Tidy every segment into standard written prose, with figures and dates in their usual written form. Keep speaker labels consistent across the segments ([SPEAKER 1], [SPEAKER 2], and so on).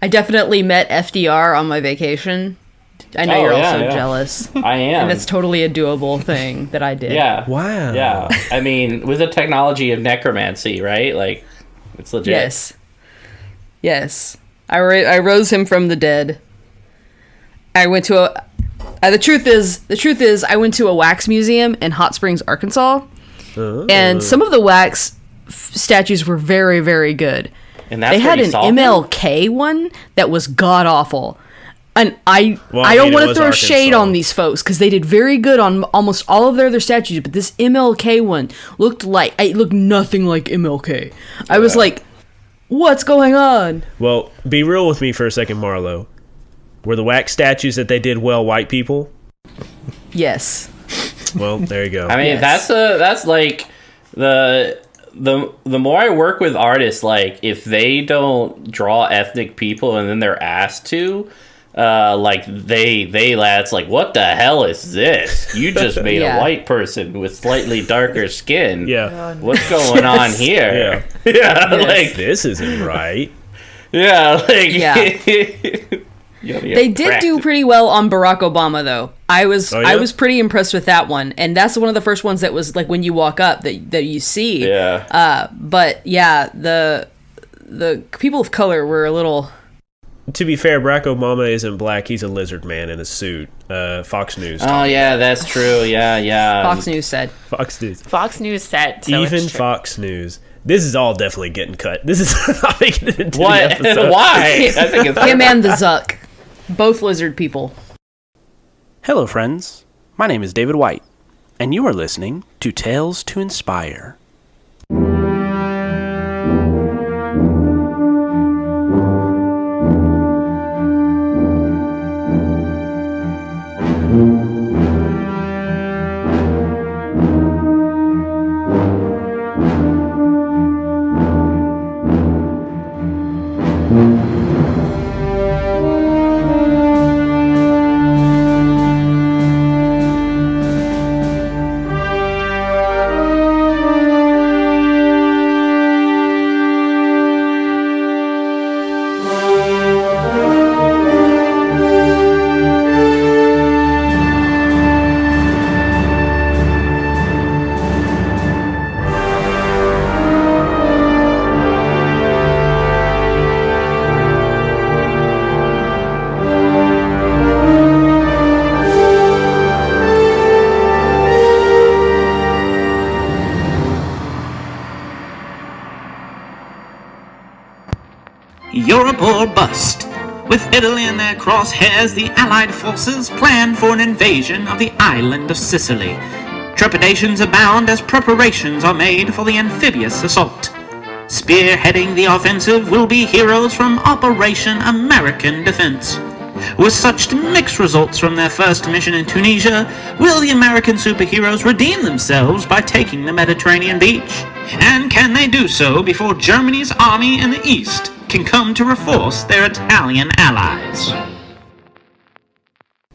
[SPEAKER 1] I definitely met FDR on my vacation. I know you're also jealous.
[SPEAKER 2] I am.
[SPEAKER 1] And it's totally a doable thing that I did.
[SPEAKER 2] Yeah.
[SPEAKER 3] Wow.
[SPEAKER 2] Yeah. I mean, with the technology of necromancy, right? Like, it's legit.
[SPEAKER 1] Yes. I rose him from the dead. I went to the truth is, I went to a wax museum in Hot Springs, Arkansas. And some of the wax statues were very, very good.
[SPEAKER 2] And that's
[SPEAKER 1] they had an MLK one that was god awful. And I don't want to throw shade on these folks because they did very good on almost all of their other statues, but this MLK one looked nothing like MLK. I was like, what's going on?
[SPEAKER 3] Well, be real with me for a second, Marlo. Were the wax statues that they did well white people?
[SPEAKER 1] Yes.
[SPEAKER 3] Well, there you go.
[SPEAKER 2] I mean, that's like the more I work with artists, like if they don't draw ethnic people and then they're asked to, like that's like, what the hell is this? You just made a white person with slightly darker skin.
[SPEAKER 3] Yeah.
[SPEAKER 2] What's going on here?
[SPEAKER 3] Yeah. Like this isn't right.
[SPEAKER 2] Yeah. Like
[SPEAKER 1] they did do pretty well on Barack Obama, though. I was pretty impressed with that one, and that's one of the first ones that was like when you walk up that you see.
[SPEAKER 2] Yeah.
[SPEAKER 1] But yeah, the people of color were a little.
[SPEAKER 3] To be fair, Barack Obama isn't black. He's a lizard man in a suit. Fox News.
[SPEAKER 2] Oh, yeah, that's true. Yeah.
[SPEAKER 1] Fox News said.
[SPEAKER 3] Fox News
[SPEAKER 4] said. So
[SPEAKER 3] even Fox News. This is all definitely getting cut. This is not making it into the episode.
[SPEAKER 2] Why? I think it's
[SPEAKER 1] him and the Zuck. Both lizard people.
[SPEAKER 5] Hello, friends. My name is David White, and you are listening to Tales to Inspire.
[SPEAKER 6] Europe or bust. With Italy in their crosshairs, the Allied forces planned for an invasion of the island of Sicily. Trepidations abound as preparations are made for the amphibious assault. Spearheading the offensive will be heroes from Operation American Defense. With such mixed results from their first mission in Tunisia, will the American superheroes redeem themselves by taking the Mediterranean beach? And can they do so before Germany's army in the east can come to reinforce their Italian allies?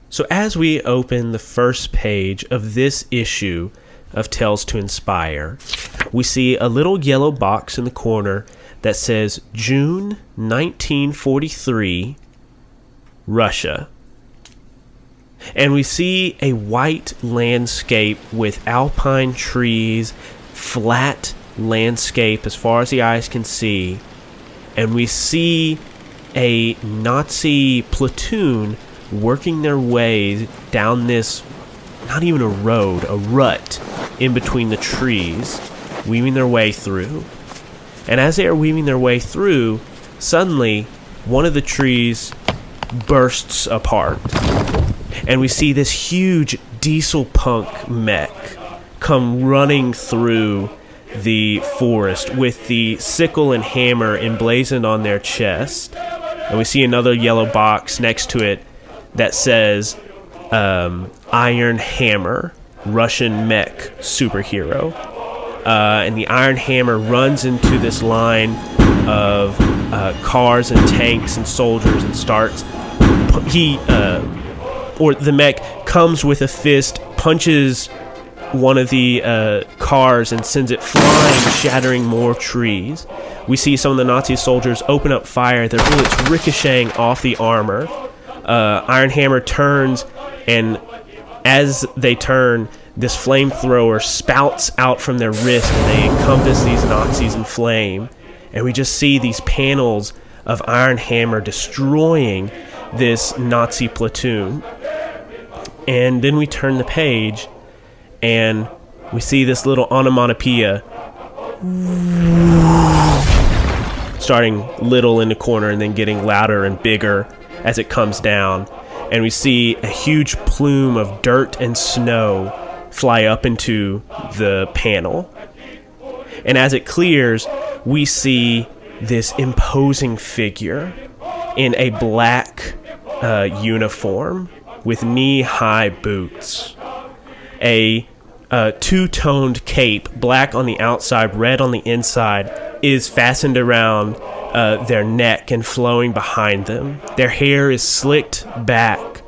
[SPEAKER 3] So as we open the first page of this issue of Tales to Inspire, we see a little yellow box in the corner that says June 1943, Russia. And we see a white landscape with alpine trees, flat landscape as far as the eyes can see. And we see a Nazi platoon working their way down this, not even a road, a rut in between the trees, weaving their way through. And as they are weaving their way through, suddenly one of the trees bursts apart. And we see this huge diesel punk mech come running through the forest with the sickle and hammer emblazoned on their chest. And we see another yellow box next to it that says Iron Hammer, Russian mech superhero. And the Iron Hammer runs into this line of cars and tanks and soldiers and starts. The mech comes with a fist, punches one of the cars and sends it flying, shattering more trees. We see some of the Nazi soldiers open up fire, their bullets ricocheting off the armor. Iron Hammer turns, and as they turn, this flamethrower spouts out from their wrist, and they encompass these Nazis in flame. And we just see these panels of Iron Hammer destroying this Nazi platoon. And then we turn the page, and we see this little onomatopoeia starting little in the corner and then getting louder and bigger as it comes down. And we see a huge plume of dirt and snow fly up into the panel. And as it clears, we see this imposing figure in a black uniform with knee-high boots, a two-toned cape, black on the outside, red on the inside, is fastened around their neck and flowing behind them. Their hair is slicked back.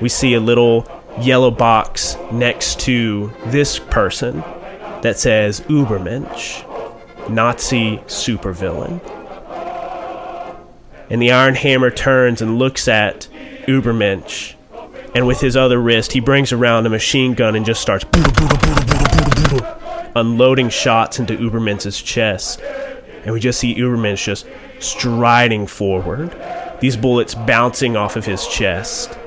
[SPEAKER 3] We see a little yellow box next to this person that says Übermensch, Nazi supervillain. And the Iron Hammer turns and looks at Übermensch, and with his other wrist, he brings around a machine gun and just starts unloading shots into Übermensch's chest. And we just see Übermensch just striding forward, these bullets bouncing off of his chest.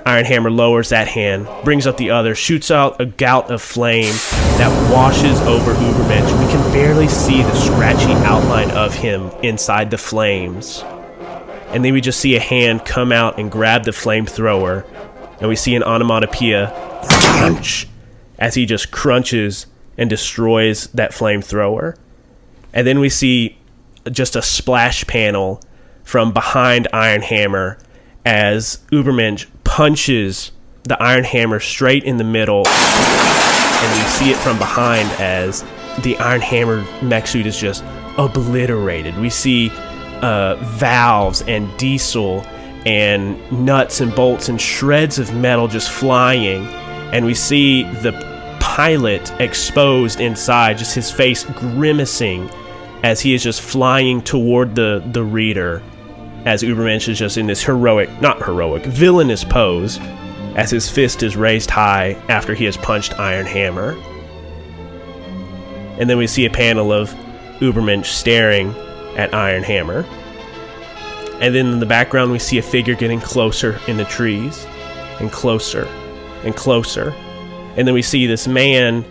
[SPEAKER 3] Iron Hammer lowers that hand, brings up the other, shoots out a gout of flame that washes over Übermensch. We can barely see the scratchy outline of him inside the flames. And then we just see a hand come out and grab the flamethrower, and we see an onomatopoeia crunch as he just crunches and destroys that flamethrower. And then we see just a splash panel from behind Iron Hammer as Übermensch punches the Iron Hammer straight in the middle, and we see it from behind as the Iron Hammer mech suit is just obliterated. We see valves and diesel and nuts and bolts and shreds of metal just flying, and we see the pilot exposed inside, just his face grimacing as he is just flying toward the reader, as Übermensch is just in this villainous pose as his fist is raised high after he has punched Iron Hammer. And then we see a panel of Übermensch staring at Iron Hammer. And then in the background we see a figure getting closer in the trees, and closer and closer. And then we see this man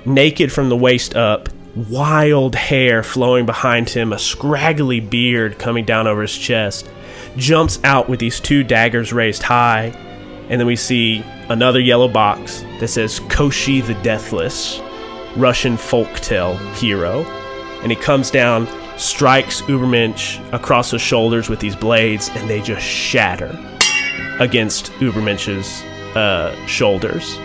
[SPEAKER 3] naked from the waist up, wild hair flowing behind him, a scraggly beard coming down over his chest, jumps out with these two daggers raised high. And then we see another yellow box that says Koshi the Deathless, Russian folktale hero. And he comes down, strikes Übermensch across the shoulders with these blades, and they just shatter against Übermensch's shoulders.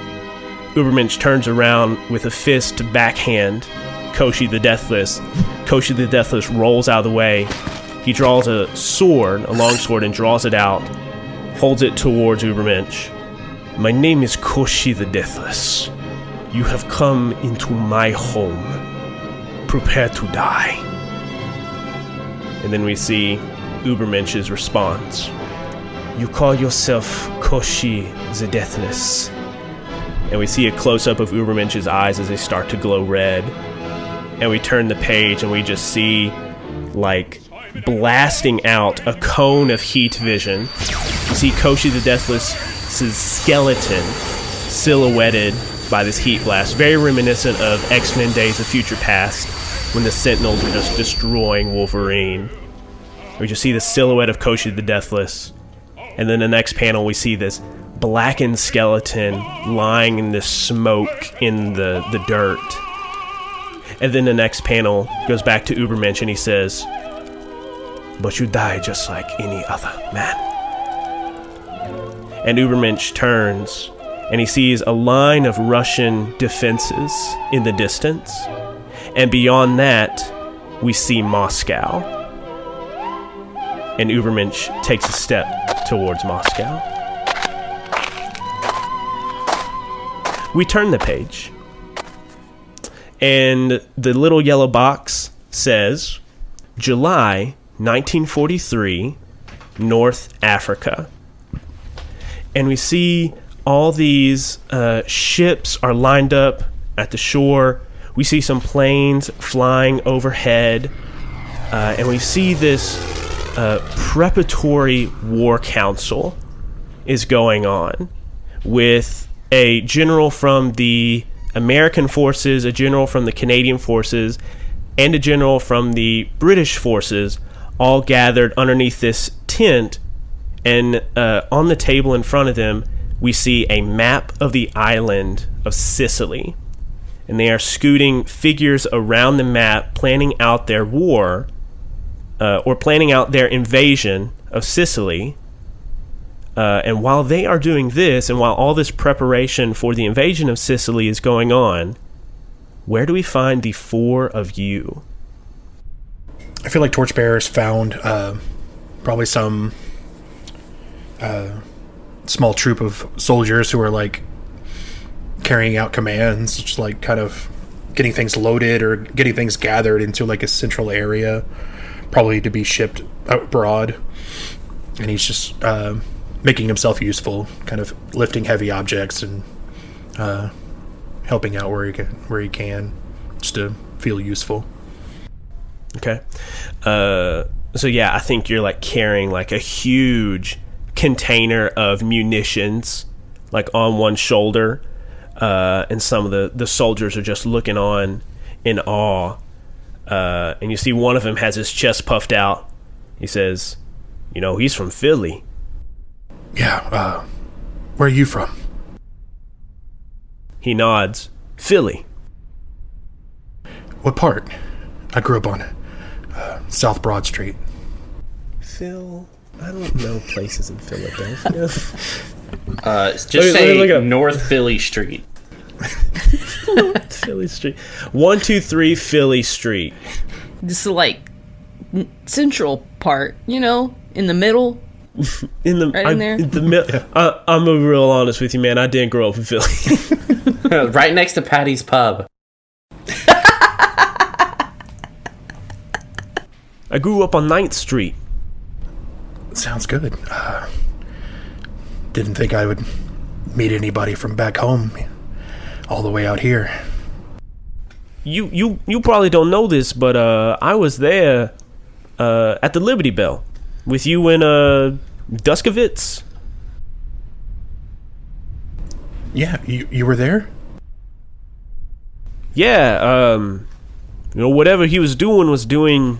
[SPEAKER 3] Übermensch turns around with a fist to backhand Koshi the Deathless. Koshi the Deathless rolls out of the way. He draws a sword, a long sword, and draws it out, holds it towards Übermensch. "My name is Koshi the Deathless. You have come into my home. Prepare to die." And then we see Übermensch's response. "You call yourself Koshi the Deathless." And we see a close-up of Übermensch's eyes as they start to glow red. And we turn the page and we just see, like, blasting out a cone of heat vision. You see Koshi the Deathless's skeleton silhouetted by this heat blast, very reminiscent of X-Men Days of Future Past, when the Sentinels were just destroying Wolverine. We just see the silhouette of Koshi the Deathless. And then the next panel we see this blackened skeleton lying in this smoke in the dirt. And then the next panel goes back to Übermensch and he says, "But you die just like any other man." And Übermensch turns and he sees a line of Russian defenses in the distance. And beyond that, we see Moscow. And Übermensch takes a step towards Moscow. We turn the page. And the little yellow box says, July 1943, North Africa. And we see all these ships are lined up at the shore. We see some planes flying overhead. And we see this preparatory war council is going on with a general from the American forces, a general from the Canadian forces, and a general from the British forces all gathered underneath this tent. And on the table in front of them, we see a map of the island of Sicily. And they are scooting figures around the map, planning out their war, or planning out their invasion of Sicily. And while they are doing this, and while all this preparation for the invasion of Sicily is going on, where do we find the four of you?
[SPEAKER 4] I feel like Torchbearer's found probably some small troop of soldiers who are like carrying out commands, just like kind of getting things loaded or getting things gathered into like a central area, probably to be shipped abroad. And he's just making himself useful, kind of lifting heavy objects and helping out where he can, just to feel useful.
[SPEAKER 3] Okay. So yeah, I think you're like carrying like a huge container of munitions like on one shoulder, and some of the soldiers are just looking on in awe. And you see one of them has his chest puffed out. He says, he's from Philly.
[SPEAKER 4] Yeah, where are you from?
[SPEAKER 3] He nods. Philly.
[SPEAKER 4] What part? I grew up on South Broad Street.
[SPEAKER 3] Phil, I don't know places in Philadelphia.
[SPEAKER 2] Just say North Philly Street.
[SPEAKER 3] Philly Street. 123 Philly Street.
[SPEAKER 1] This is like central part, in the middle.
[SPEAKER 3] In there. I'm a real honest with you, man. I didn't grow up in Philly.
[SPEAKER 2] Right next to Patty's Pub.
[SPEAKER 3] I grew up on 9th Street.
[SPEAKER 4] Sounds good. Didn't think I would meet anybody from back home all the way out here.
[SPEAKER 3] You probably don't know this, but I was there at the Liberty Bell with you and Duskovitz.
[SPEAKER 4] Yeah, you were there?
[SPEAKER 3] Yeah, whatever he was doing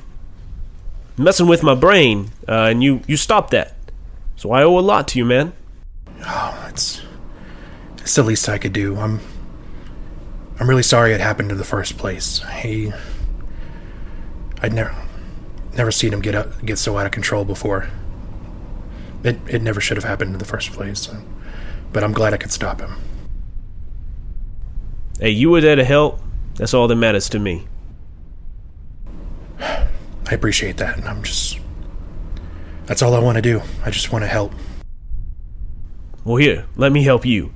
[SPEAKER 3] messing with my brain, and you stopped that. So I owe a lot to you, man.
[SPEAKER 4] Oh, it's the least I could do. I'm really sorry it happened in the first place. I'd never seen him get so out of control before. It never should have happened in the first place. But I'm glad I could stop him.
[SPEAKER 3] Hey, you were there to help. That's all that matters to me.
[SPEAKER 4] I appreciate that, and that's all I want to do. I just want to help.
[SPEAKER 3] Well, here, let me help you.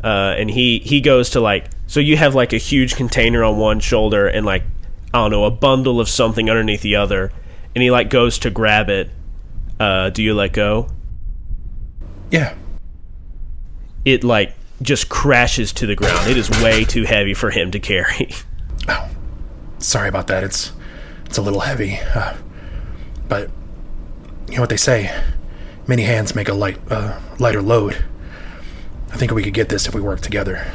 [SPEAKER 3] And he goes to so you have a huge container on one shoulder and I don't know, a bundle of something underneath the other, and he goes to grab it. Do you let go?
[SPEAKER 4] Yeah.
[SPEAKER 3] It just crashes to the ground. It is way too heavy for him to carry.
[SPEAKER 4] Oh, sorry about that. It's a little heavy, but you know what they say, many hands make a lighter load. I think we could get this if we work together.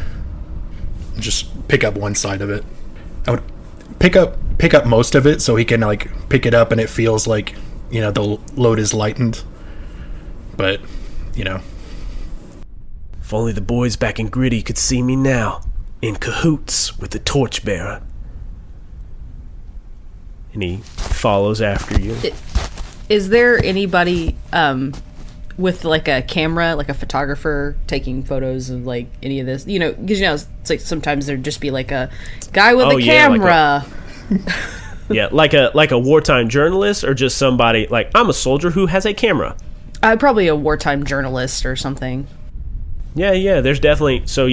[SPEAKER 4] Just pick up one side of it. I would pick up most of it so he can pick it up and it feels like the load is lightened. But
[SPEAKER 3] if only the boys back in Gritty could see me now, in cahoots with the Torchbearer. And he follows after you.
[SPEAKER 1] Is there anybody with a camera, a photographer, taking photos of any of this? Because it's sometimes there'd just be a guy with a camera.
[SPEAKER 3] Yeah, like a wartime journalist, or just somebody I'm a soldier who has a camera.
[SPEAKER 1] Probably a wartime journalist or something.
[SPEAKER 3] Yeah, there's definitely. So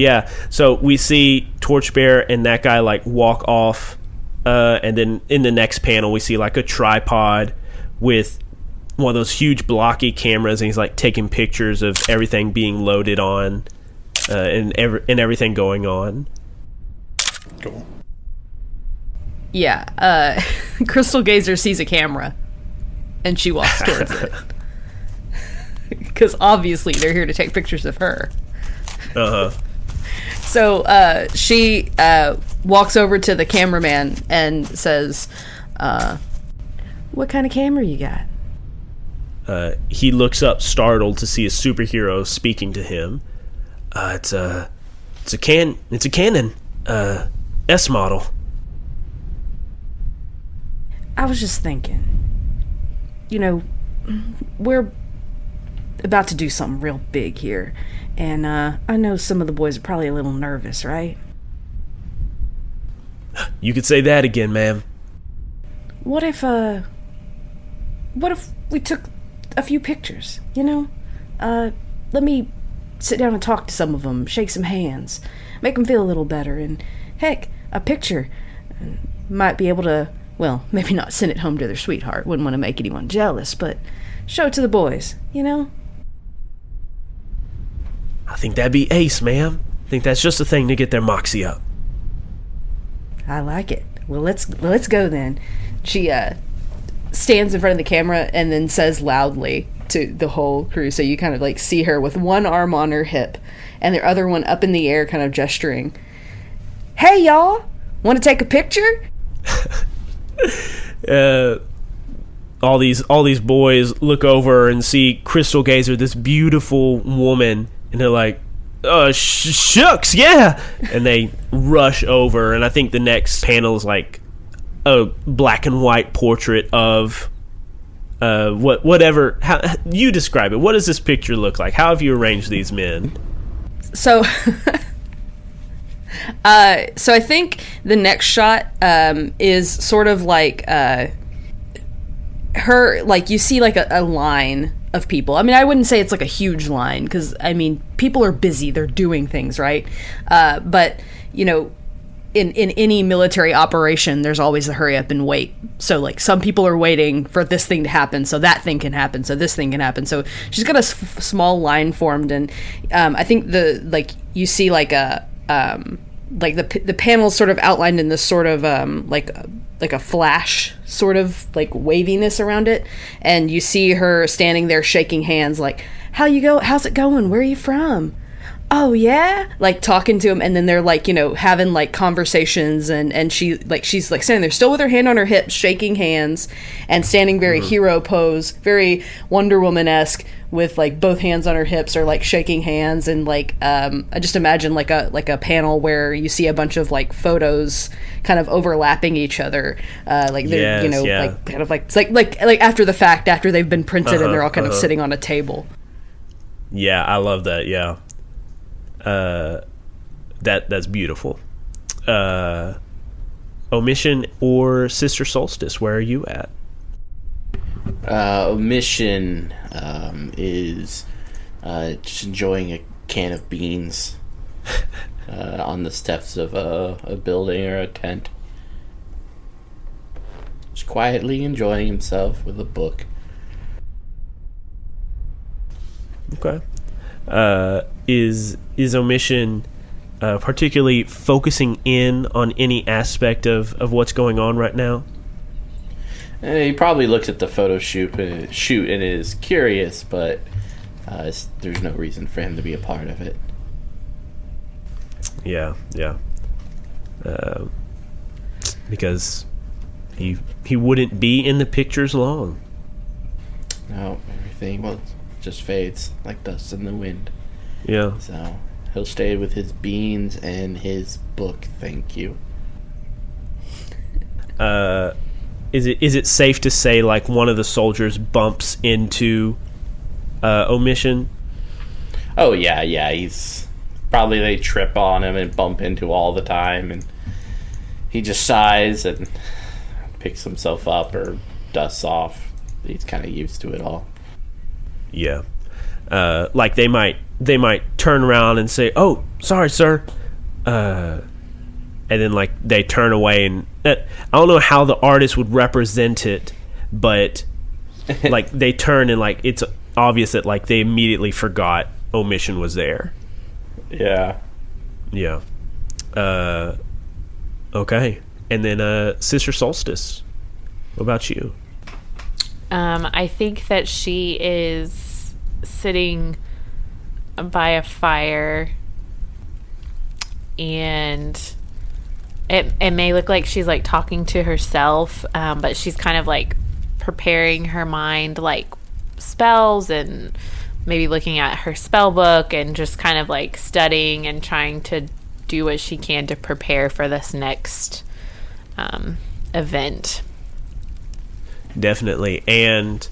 [SPEAKER 3] we see Torchbearer and that guy walk off And then in the next panel, we see like a tripod with one of those huge blocky cameras, and he's like taking pictures of everything being loaded on, and everything going on.
[SPEAKER 4] Cool.
[SPEAKER 1] Yeah, Crystal Gazer sees a camera, and she walks towards it. Because obviously they're here to take pictures of her.
[SPEAKER 3] Uh-huh.
[SPEAKER 1] So she walks over to the cameraman and says, what kind of camera you got?
[SPEAKER 3] He looks up, startled, to see a superhero speaking to him. It's a Canon S model.
[SPEAKER 1] I was just thinking, we're about to do something real big here, and I know some of the boys are probably a little nervous, right?
[SPEAKER 3] You could say that again, ma'am.
[SPEAKER 1] What if we took a few pictures, let me sit down and talk to some of them, shake some hands, make them feel a little better, and heck, a picture might be able to, well, maybe not send it home to their sweetheart, wouldn't want to make anyone jealous, but show it to the boys,
[SPEAKER 3] I think that'd be ace, ma'am. I think that's just a thing to get their moxie up.
[SPEAKER 1] I like it. Well, let's go then. She stands in front of the camera and then says loudly to the whole crew, so you kind of like see her with one arm on her hip and the other one up in the air, kind of gesturing. Hey, y'all, want to take a picture?
[SPEAKER 3] All these boys look over and see Crystal Gazer, this beautiful woman, and they're like, shucks, yeah, and they rush over. And I think the next panel is like a black and white portrait of whatever. How you describe it? What does this picture look like? How have you arranged these men?
[SPEAKER 1] So so I think the next shot is sort of like her, like you see like a line of people. I mean, I wouldn't say it's like a huge line, because I mean, people are busy, they're doing things, right? But in any military operation, there's always the hurry up and wait. So like some people are waiting for this thing to happen so that thing can happen, so this thing can happen. So she's got a small line formed, and I think you see like a like the panel's sort of outlined in this sort of like a flash sort of like waviness around it, and you see her standing there shaking hands like, how's it going, where are you from, oh yeah, like talking to him. And then they're like having like conversations, and she's like standing there still with her hand on her hip, shaking hands and standing very hero pose, very Wonder Woman-esque, with like both hands on her hips or like shaking hands. And like I just imagine like a panel where you see a bunch of like photos kind of overlapping each other, like they're like kind of like it's like after the fact, after they've been printed, and they're all kind of sitting on a table.
[SPEAKER 3] Yeah, I love that. Yeah, that's beautiful. Omission or Sister Solstice, where are you at?
[SPEAKER 2] Omission is just enjoying a can of beans on the steps of a building or a tent. Just quietly enjoying himself with a book.
[SPEAKER 3] Okay. Is Omission particularly focusing in on any aspect of what's going on right now?
[SPEAKER 2] He probably looks at the photo shoot and is curious, but there's no reason for him to be a part of it.
[SPEAKER 3] Yeah. Because he wouldn't be in the pictures long.
[SPEAKER 2] No, everything just fades like dust in the wind.
[SPEAKER 3] Yeah.
[SPEAKER 2] So he'll stay with his beans and his book. Thank you.
[SPEAKER 3] Is it safe to say like one of the soldiers bumps into Omission?
[SPEAKER 2] Oh yeah. He's probably, they trip on him and bump into all the time, and he just sighs and picks himself up or dusts off. He's kind of used to it all.
[SPEAKER 3] Yeah. Like they might turn around and say, "Oh, sorry, sir," and then like they turn away, and I don't know how the artist would represent it, but like they turn and like it's obvious that like they immediately forgot Omission was there.
[SPEAKER 2] Yeah.
[SPEAKER 3] Okay, and then Sister Solstice, what about you?
[SPEAKER 7] I think that she is sitting by a fire, and it may look like she's like talking to herself, but she's kind of like preparing her mind, like spells, and maybe looking at her spell book and just kind of like studying and trying to do what she can to prepare for this next event.
[SPEAKER 3] Definitely. And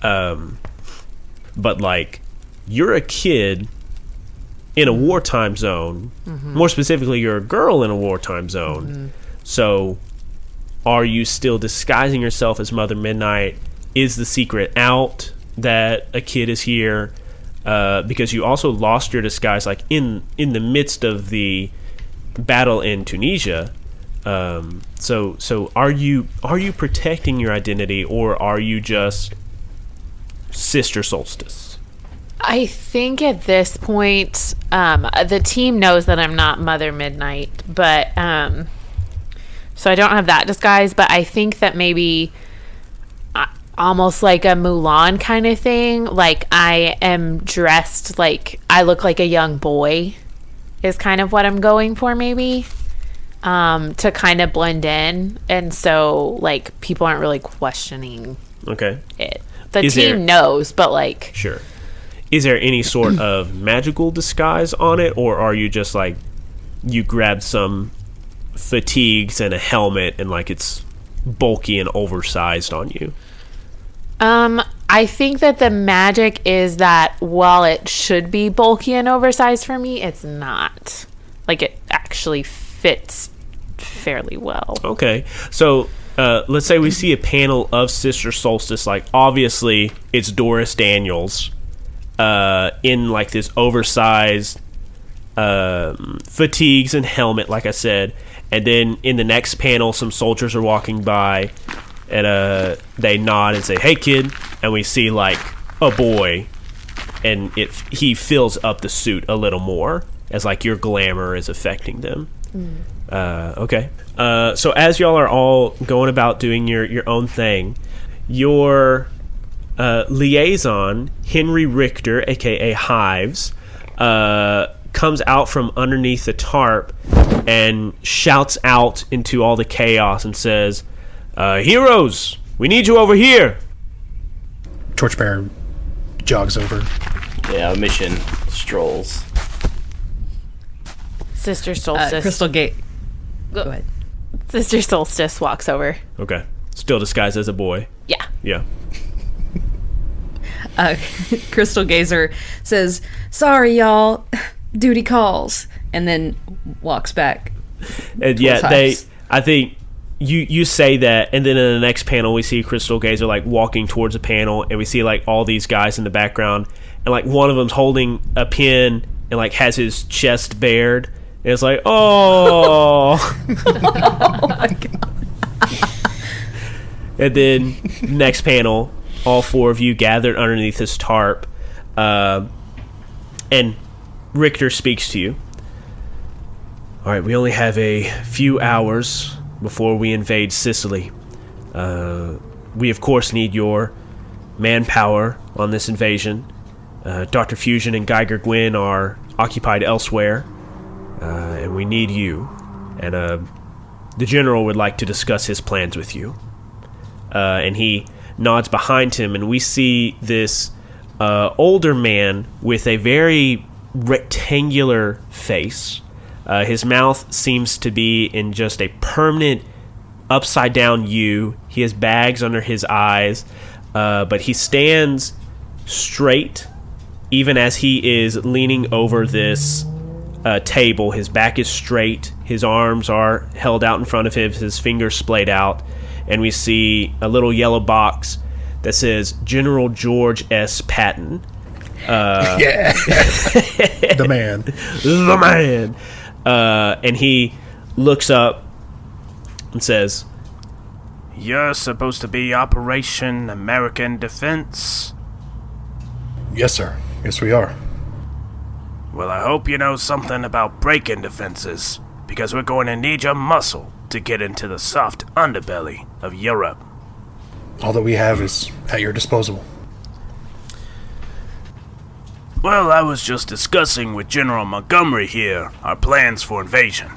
[SPEAKER 3] but like you're a kid in a wartime zone. More specifically, you're a girl in a wartime zone. So are you still disguising yourself as Mother Midnight? Is the secret out that a kid is here? Because you also lost your disguise like in the midst of the battle in Tunisia. So are you protecting your identity, or are you just Sister Solstice?
[SPEAKER 7] I think at this point, the team knows that I'm not Mother Midnight, but so I don't have that disguise. But I think that maybe almost like a Mulan kind of thing. Like I am dressed like I look like a young boy is kind of what I'm going for, maybe. To kind of blend in, and so like people aren't really questioning it. The team knows, but like
[SPEAKER 3] sure. Is there any sort of magical disguise on it, or are you just like you grabbed some fatigues and a helmet and like it's bulky and oversized on you?
[SPEAKER 7] I think that the magic is that while it should be bulky and oversized for me, it's not. Like it actually fits fairly well.
[SPEAKER 3] Okay, so let's say we see a panel of Sister Solstice. Like obviously it's Doris Daniels in like this oversized fatigues and helmet, like I said, and then in the next panel some soldiers are walking by, and they nod and say, "Hey kid," and we see like a boy, and he fills up the suit a little more as like your glamour is affecting them. Okay. So as y'all are all going about doing your own thing, your liaison, Henry Richter, a.k.a. Hives, comes out from underneath the tarp and shouts out into all the chaos and says, "Heroes, we need you over here."
[SPEAKER 4] Torchbearer jogs over.
[SPEAKER 2] Yeah, Omission strolls.
[SPEAKER 7] Sister Solstice.
[SPEAKER 1] Crystal Gate. Go ahead.
[SPEAKER 7] Sister Solstice walks over.
[SPEAKER 3] Okay. Still disguised as a boy.
[SPEAKER 7] Yeah.
[SPEAKER 3] Yeah.
[SPEAKER 1] Crystal Gazer says, "Sorry, y'all. Duty calls," and then walks back.
[SPEAKER 3] And yeah, I think you say that, and then in the next panel we see Crystal Gazer like walking towards a panel, and we see like all these guys in the background, and like one of them's holding a pen and like has his chest bared. And it's like, oh. Oh my God. And then next panel, all four of you gathered underneath this tarp, and Richter speaks to you. All right, we only have a few hours before we invade Sicily. We of course need your manpower on this invasion. Dr. Fusion and Geiger Gwyn are occupied elsewhere. And we need you. And the general would like to discuss his plans with you. And he nods behind him, and we see this older man with a very rectangular face. His mouth seems to be in just a permanent upside down U. He has bags under his eyes, but he stands straight even as he is leaning over this table. His back is straight, his arms are held out in front of him, his fingers splayed out, and we see a little yellow box that says General George S. Patton.
[SPEAKER 4] Yeah. The man.
[SPEAKER 3] And he looks up and says,
[SPEAKER 5] "You're supposed to be Operation American Defense?"
[SPEAKER 4] Yes, sir. Yes, we are.
[SPEAKER 5] Well, I hope you know something about break-in defenses, because we're going to need your muscle to get into the soft underbelly of Europe.
[SPEAKER 4] All that we have is at your disposal.
[SPEAKER 5] Well, I was just discussing with General Montgomery here our plans for invasion.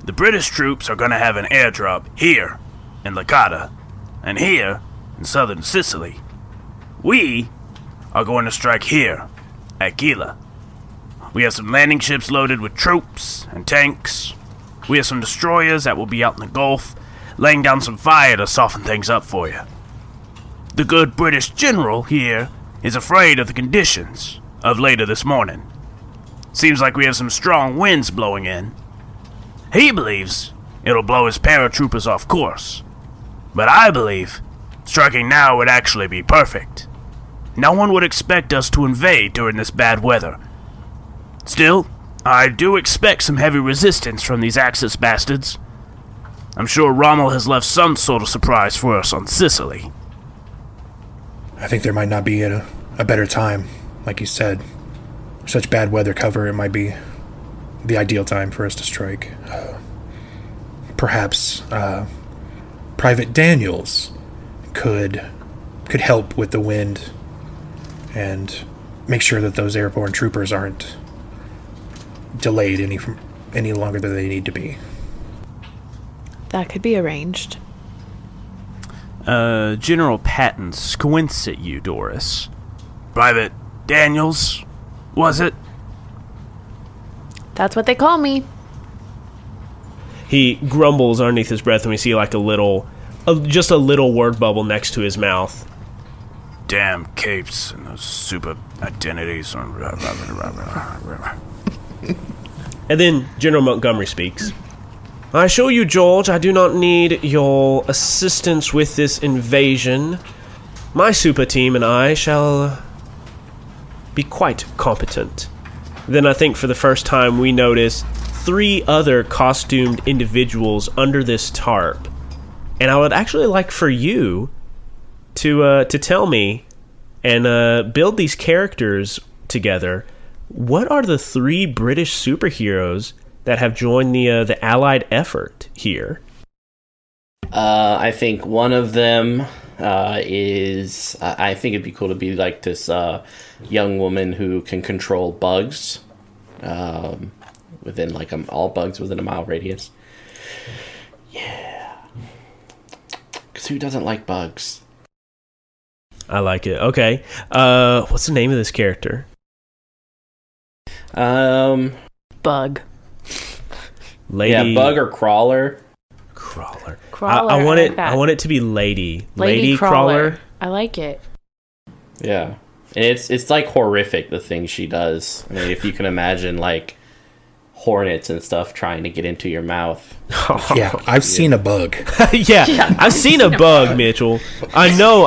[SPEAKER 5] The British troops are going to have an airdrop here in Licata, and here in southern Sicily. We are going to strike here at Gila. We have some landing ships loaded with troops and tanks. We have some destroyers that will be out in the Gulf, laying down some fire to soften things up for you. The good British general here is afraid of the conditions of later this morning. Seems like we have some strong winds blowing in. He believes it'll blow his paratroopers off course. But I believe striking now would actually be perfect. No one would expect us to invade during this bad weather. Still, I do expect some heavy resistance from these Axis bastards. I'm sure Rommel has left some sort of surprise for us on Sicily.
[SPEAKER 4] I think there might not be a better time, like you said. Such bad weather cover, it might be the ideal time for us to strike. Perhaps Private Daniels could help with the wind and make sure that those airborne troopers aren't delayed any longer than they need to be.
[SPEAKER 7] That could be arranged.
[SPEAKER 5] General Patton squints at you, Doris. Private Daniels, was it?
[SPEAKER 7] That's what they call me.
[SPEAKER 3] he grumbles underneath his breath, and we see like just a little word bubble next to his mouth.
[SPEAKER 5] Damn capes and those super identities.
[SPEAKER 3] And then General Montgomery speaks. I assure you, George, I do not need your assistance with this invasion. My super team and I shall be quite competent. Then I think for the first time we notice 3 other costumed individuals under this tarp. And I would actually like for you to tell me and build these characters together. What are the 3 British superheroes that have joined the Allied effort here?
[SPEAKER 2] I think one of them is... I think it'd be cool to be like this young woman who can control bugs. Within like all bugs within a mile radius. Yeah. Because who doesn't like bugs?
[SPEAKER 3] I like it. Okay. What's the name of this character?
[SPEAKER 7] Bug.
[SPEAKER 3] Lady.
[SPEAKER 2] Yeah, bug or crawler.
[SPEAKER 3] Crawler.
[SPEAKER 7] Crawler.
[SPEAKER 3] I want
[SPEAKER 7] I
[SPEAKER 3] it.
[SPEAKER 7] like that.
[SPEAKER 3] I want it to be Lady.
[SPEAKER 7] Lady
[SPEAKER 3] Crawler.
[SPEAKER 7] Crawler. I like it.
[SPEAKER 2] Yeah. And it's like horrific, the things she does. I mean, if you can imagine like hornets and stuff trying to get into your mouth.
[SPEAKER 4] Yeah, I've seen a bug.
[SPEAKER 3] yeah, I've seen a bug, Mitchell. I know.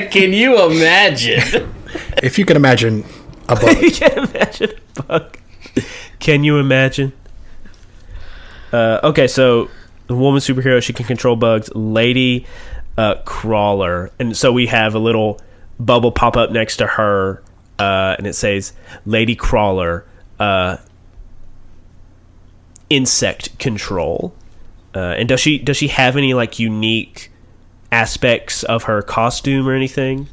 [SPEAKER 2] Can you imagine?
[SPEAKER 4] If you can imagine a bug.
[SPEAKER 3] You can imagine a bug. Can you imagine? Okay, so the woman superhero, she can control bugs. Lady Crawler. And so we have a little bubble pop up next to her, and it says, Lady Crawler, insect control. And does she have any like unique aspects of her costume or anything?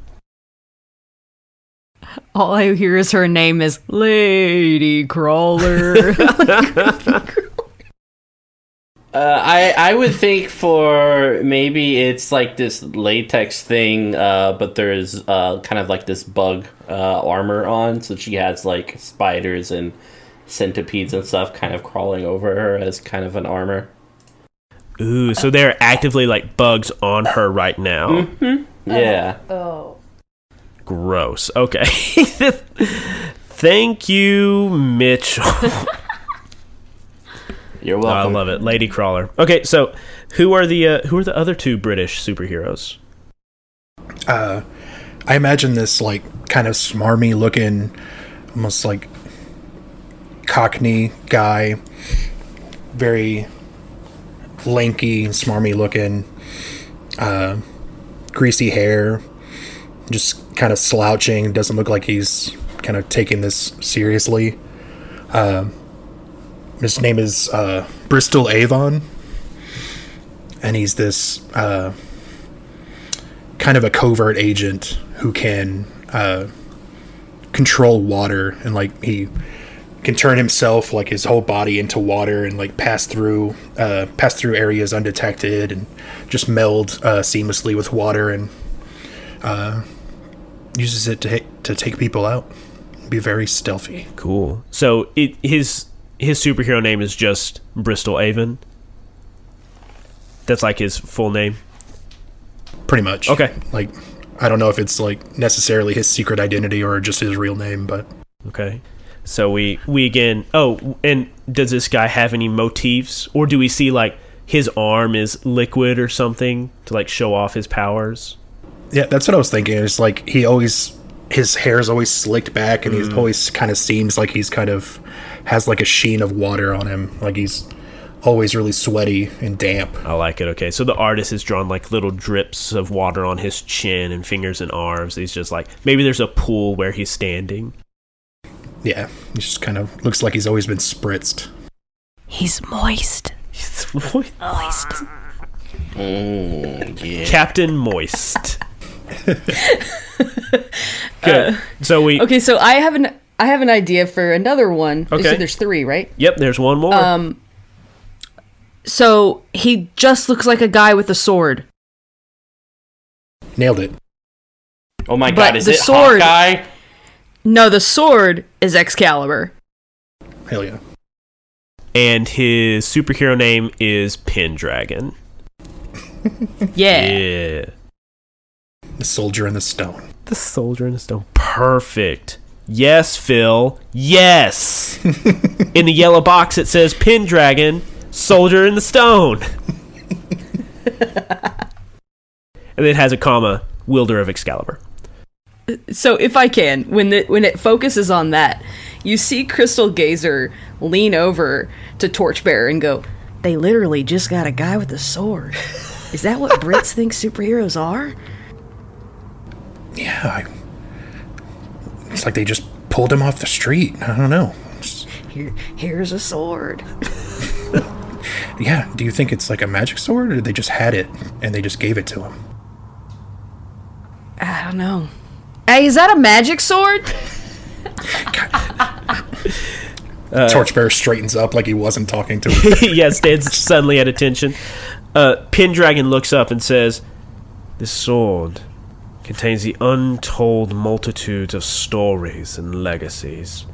[SPEAKER 1] All I hear is her name is Lady Crawler.
[SPEAKER 2] I would think for maybe it's like this latex thing, but there's kind of like this bug armor on, so she has like spiders and centipedes and stuff kind of crawling over her as kind of an armor.
[SPEAKER 3] Ooh, so they're actively like bugs on her right now.
[SPEAKER 2] Mm-hmm. Yeah.
[SPEAKER 7] Oh.
[SPEAKER 3] Gross. Okay. Thank you, Mitch.
[SPEAKER 2] You're welcome.
[SPEAKER 3] I love it, Lady Crawler. Okay, so who are the other 2 British superheroes?
[SPEAKER 4] I imagine this like kind of smarmy looking, almost like Cockney guy very lanky, smarmy looking, greasy hair, just kind of slouching. Doesn't look like he's kind of taking this seriously. His name is Bristol Avon, and he's this kind of a covert agent who can control water, and like he can turn himself, like his whole body, into water and like pass through areas undetected and just meld seamlessly with water, and uses it to take people out. Be very stealthy.
[SPEAKER 3] Cool. So his superhero name is just Bristol Avon. That's like his full name.
[SPEAKER 4] Pretty much.
[SPEAKER 3] Okay.
[SPEAKER 4] Like, I don't know if it's like necessarily his secret identity or just his real name, but
[SPEAKER 3] okay. So we again. Oh, and does this guy have any motifs, or do we see like his arm is liquid or something to like show off his powers?
[SPEAKER 4] Yeah, that's what I was thinking. It's like his hair is always slicked back, and he always kind of seems like he's kind of has like a sheen of water on him. Like he's always really sweaty and damp.
[SPEAKER 3] I like it. Okay, so the artist has drawn like little drips of water on his chin and fingers and arms. He's just like, maybe there's a pool where he's standing.
[SPEAKER 4] Yeah, he just kind of looks like he's always been spritzed.
[SPEAKER 1] He's moist.
[SPEAKER 2] Yeah.
[SPEAKER 3] Captain Moist. Good. So
[SPEAKER 1] I have an idea for another one.
[SPEAKER 3] Okay.
[SPEAKER 1] So there's 3, right?
[SPEAKER 3] Yep, there's one more.
[SPEAKER 1] So he just looks like a guy with a sword.
[SPEAKER 4] Nailed it.
[SPEAKER 2] Oh my
[SPEAKER 1] But
[SPEAKER 2] god, is
[SPEAKER 1] the
[SPEAKER 2] it
[SPEAKER 1] sword-
[SPEAKER 2] Hawkeye?
[SPEAKER 1] No, the sword is Excalibur.
[SPEAKER 4] Hell yeah.
[SPEAKER 3] And his superhero name is Pendragon.
[SPEAKER 1] Yeah.
[SPEAKER 3] Yeah.
[SPEAKER 4] The Soldier in the Stone.
[SPEAKER 3] The Soldier in the Stone. Perfect. Yes, Phil. Yes. In the yellow box it says Pendragon, Soldier in the Stone. And it has a comma, wielder of Excalibur.
[SPEAKER 1] So if I can, when it focuses on that, you see Crystal Gazer lean over to Torchbearer and go, "They literally just got a guy with a sword. Is that what Brits think superheroes are?"
[SPEAKER 4] Yeah, it's like they just pulled him off the street. I don't know.
[SPEAKER 1] Here's a sword.
[SPEAKER 4] Yeah, do you think it's like a magic sword, or they just had it and they just gave it to him?
[SPEAKER 1] I don't know. Hey, is that a magic sword?
[SPEAKER 4] Torchbearer straightens up like he wasn't talking to him.
[SPEAKER 3] Yeah, stands suddenly at attention. Pendragon looks up and says, "This sword contains the untold multitudes of stories and legacies.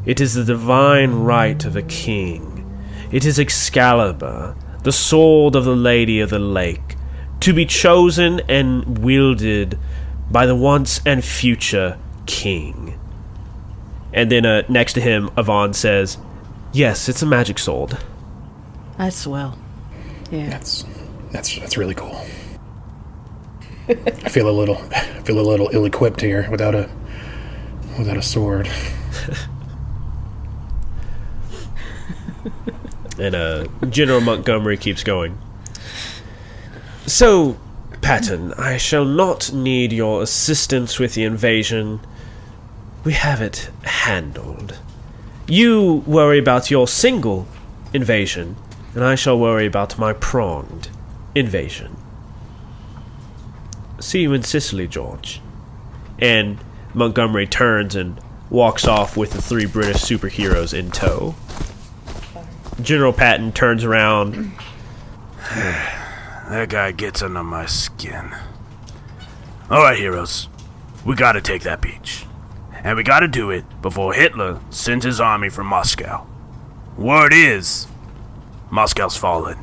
[SPEAKER 3] It is the divine right of a king. It is Excalibur, the sword of the Lady of the Lake, to be chosen and wielded by the once and future king." And then next to him, Yvonne says, "Yes, it's a magic sword."
[SPEAKER 1] That's swell. Yeah.
[SPEAKER 4] That's really cool. I feel a little ill-equipped here without a sword.
[SPEAKER 3] And General Montgomery keeps going. "So, Patton, I shall not need your assistance with the invasion. We have it handled. You worry about your single invasion, and I shall worry about my pronged invasion. See you in Sicily, George." And Montgomery turns and walks off with the 3 British superheroes in tow. General Patton turns around.
[SPEAKER 5] That guy gets under my skin. Alright, heroes. We gotta take that beach. And we gotta do it before Hitler sends his army from Moscow. Word is, Moscow's fallen.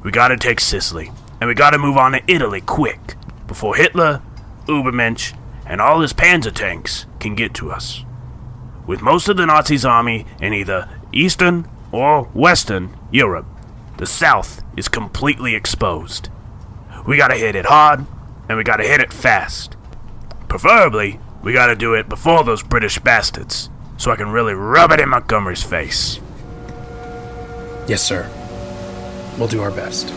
[SPEAKER 5] We gotta take Sicily. And we gotta move on to Italy quick, before Hitler, Übermensch, and all his panzer tanks can get to us. With most of the Nazis' army in either Eastern or Western Europe, the South is completely exposed. We gotta hit it hard, and we gotta hit it fast. Preferably, we gotta do it before those British bastards, so I can really rub it in Montgomery's face.
[SPEAKER 4] Yes, sir. We'll do our best.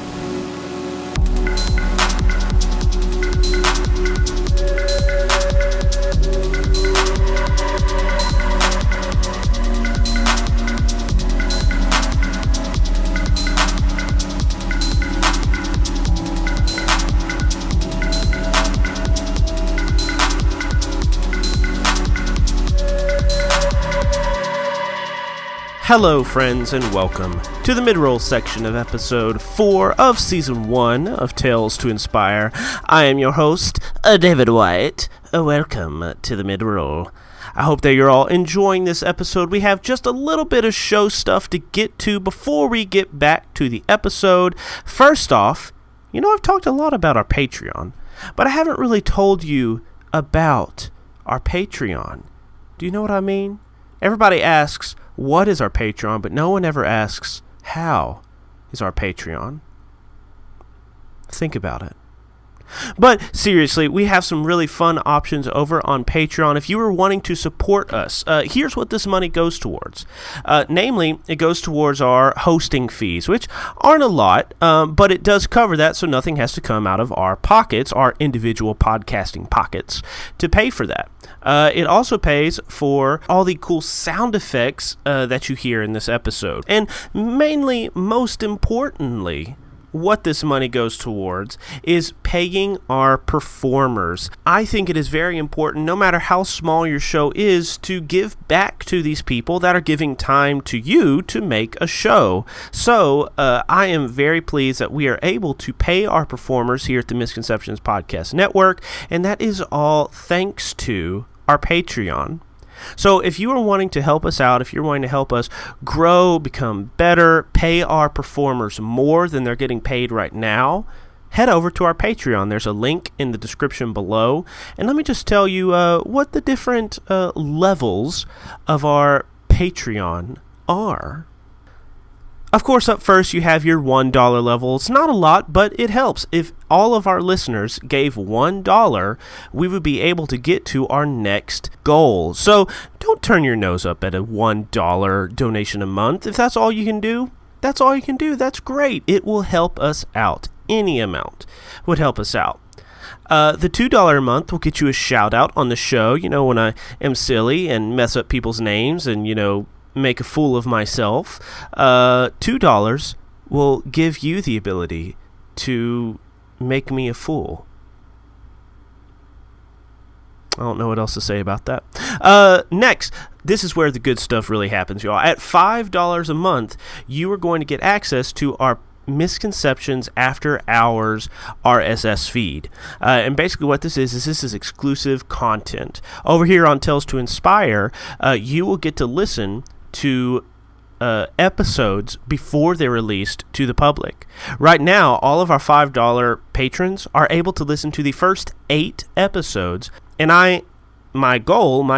[SPEAKER 3] Hello, friends, and welcome to the mid-roll section of episode 4 of season 1 of Tales to Inspire. I am your host, David White. Welcome to the mid-roll. I hope that you're all enjoying this episode. We have just a little bit of show stuff to get to before we get back to the episode. First off, I've talked a lot about our Patreon, but I haven't really told you about our Patreon. Do you know what I mean? Everybody asks, what is our Patreon? But no one ever asks, how is our Patreon? Think about it. But seriously, we have some really fun options over on Patreon. If you are wanting to support us, here's what this money goes towards. Namely, it goes towards our hosting fees, which aren't a lot, but it does cover that, so nothing has to come out of our pockets, our individual podcasting pockets, to pay for that. It also pays for all the cool sound effects that you hear in this episode. And mainly, most importantly, what this money goes towards is paying our performers. I think it is very important, no matter how small your show is, to give back to these people that are giving time to you to make a show. So I am very pleased that we are able to pay our performers here at the Misconceptions Podcast Network, and that is all thanks to our Patreon. So if you are wanting to help us out, if you're wanting to help us grow, become better, pay our performers more than they're getting paid right now, head over to our Patreon. There's a link in the description below. And let me just tell you what the different levels of our Patreon are. Of course, up first, you have your $1 level. It's not a lot, but it helps. If all of our listeners gave $1, we would be able to get to our next goal. So don't turn your nose up at a $1 donation a month. If that's all you can do, that's all you can do. That's great. It will help us out. Any amount would help us out. The $2 a month will get you a shout out on the show, when I am silly and mess up people's names and, make a fool of myself. $2 will give you the ability to make me a fool. I don't know what else to say about that. Next, this is where the good stuff really happens, y'all. At $5 a month, you are going to get access to our Misconceptions After Hours RSS feed. And basically what this is exclusive content. Over here on Tales to Inspire, you will get to listen to episodes before they're released to the public. Right now, all of our $5 patrons are able to listen to the first 8 episodes, and my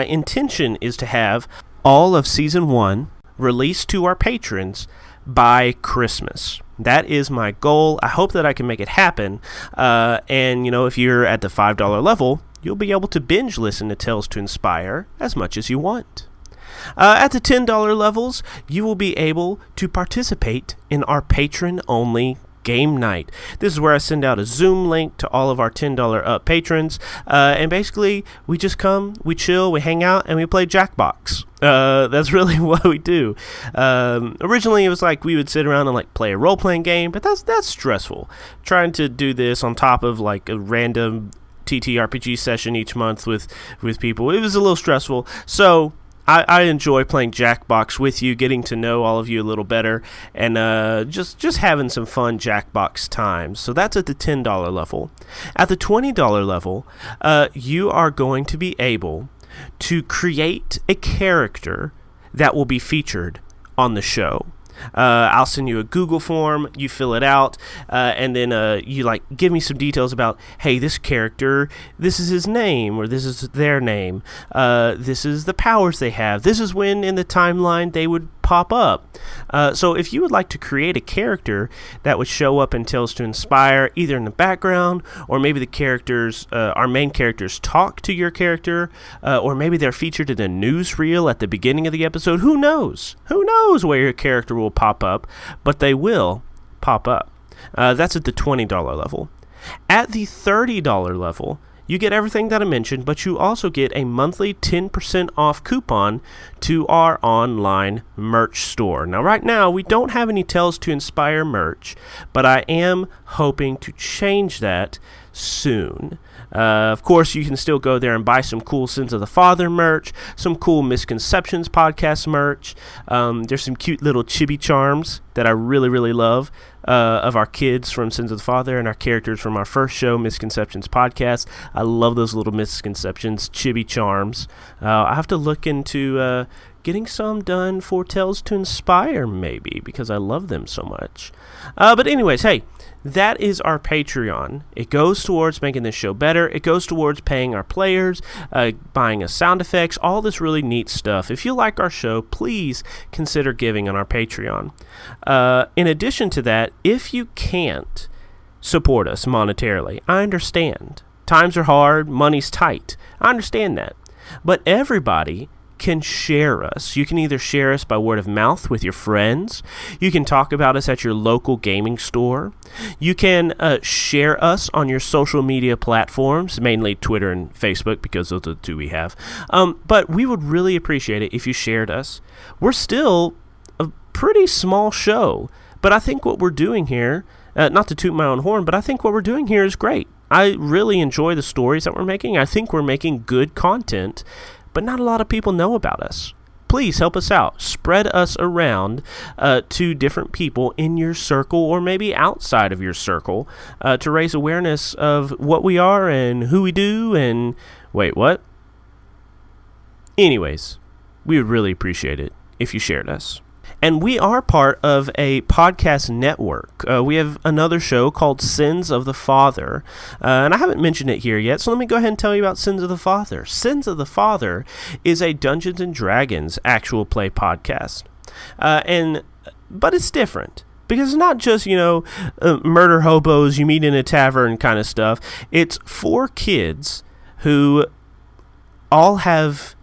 [SPEAKER 3] intention is to have all of season 1 released to our patrons by Christmas. That is my goal. I hope that I can make it happen. And if you're at the $5 level, you'll be able to binge listen to Tales to Inspire as much as you want. At the $10 levels, you will be able to participate in our patron-only game night. This is where I send out a Zoom link to all of our $10 patrons, and basically we just come, we chill, we hang out, and we play Jackbox. That's really what we do. Originally, it was like we would sit around and play a role-playing game, but that's stressful. Trying to do this on top of a random TTRPG session each month with people, it was a little stressful. So I enjoy playing Jackbox with you, getting to know all of you a little better, and just having some fun Jackbox times. So that's at the $10 level. At the $20 level, you are going to be able to create a character that will be featured on the show. I'll send you a Google form, you fill it out, and then you give me some details about, hey, this character, this is his name, or this is their name, this is the powers they have, this is when in the timeline they would pop pop up. So if you would like to create a character that would show up in Tales to Inspire, either in the background, or maybe the characters, our main characters talk to your character, or maybe they're featured in a newsreel at the beginning of the episode, who knows? Who knows where your character will pop up, but they will pop up. That's at the $20 level. At the $30 level, you get everything that I mentioned, but you also get a monthly 10% off coupon to our online merch store. Now, right now, we don't have any Tales to Inspire merch, but I am hoping to change that soon. Of course, you can still go there and buy some cool Sins of the Father merch, some cool Misconceptions podcast merch. There's some cute little chibi charms that I really, really love of our kids from Sins of the Father and our characters from our first show, Misconceptions podcast. I love those little Misconceptions chibi charms. I have to look into getting some done for Tales to Inspire, maybe, because I love them so much. But anyways, hey, that is our Patreon. It goes towards making this show better. It goes towards paying our players, buying us sound effects, all this really neat stuff. If you like our show, please consider giving on our Patreon. In addition to that, if you can't support us monetarily, I understand. Times are hard, money's tight. I understand that. But everybody can share us. You can either share us by word of mouth with your friends. You can talk about us at your local gaming store. You can share us on your social media platforms, mainly Twitter and Facebook, because those are the two we have. But we would really appreciate it if you shared us. We're still a pretty small show, but I think what we're doing here, not to toot my own horn, but I think what we're doing here is great. I really enjoy the stories that we're making. I think we're making good content, but not a lot of people know about us. Please help us out. Spread us around to different people in your circle or maybe outside of your circle to raise awareness of what we are and who we do and... Wait, what? Anyways, we would really appreciate it if you shared us. And we are part of a podcast network. We have another show called Sins of the Father. And I haven't mentioned it here yet, so let me go ahead and tell you about Sins of the Father. Sins of the Father is a Dungeons & Dragons actual play podcast. But it's different. Because it's not just, murder hobos you meet in a tavern kind of stuff. It's 4 kids who all have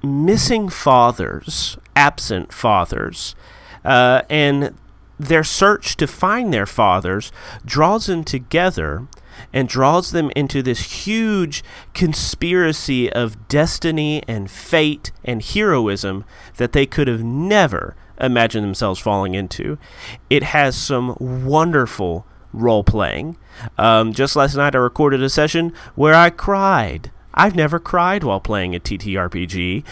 [SPEAKER 3] missing fathers, absent fathers, and their search to find their fathers draws them together and draws them into this huge conspiracy of destiny and fate and heroism that they could have never imagined themselves falling into. It has some wonderful role-playing. Just last night I recorded a session where I cried. I've never cried while playing a TTRPG,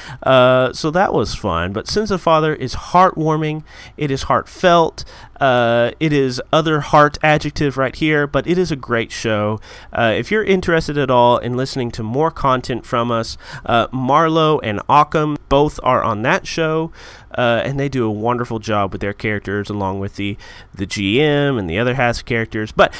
[SPEAKER 3] so that was fun. But Sins of the Father is heartwarming, it is heartfelt, it is other heart adjective right here, but it is a great show. If you're interested at all in listening to more content from us, Marlo and Occam both are on that show, and they do a wonderful job with their characters along with the GM and the other cast characters. But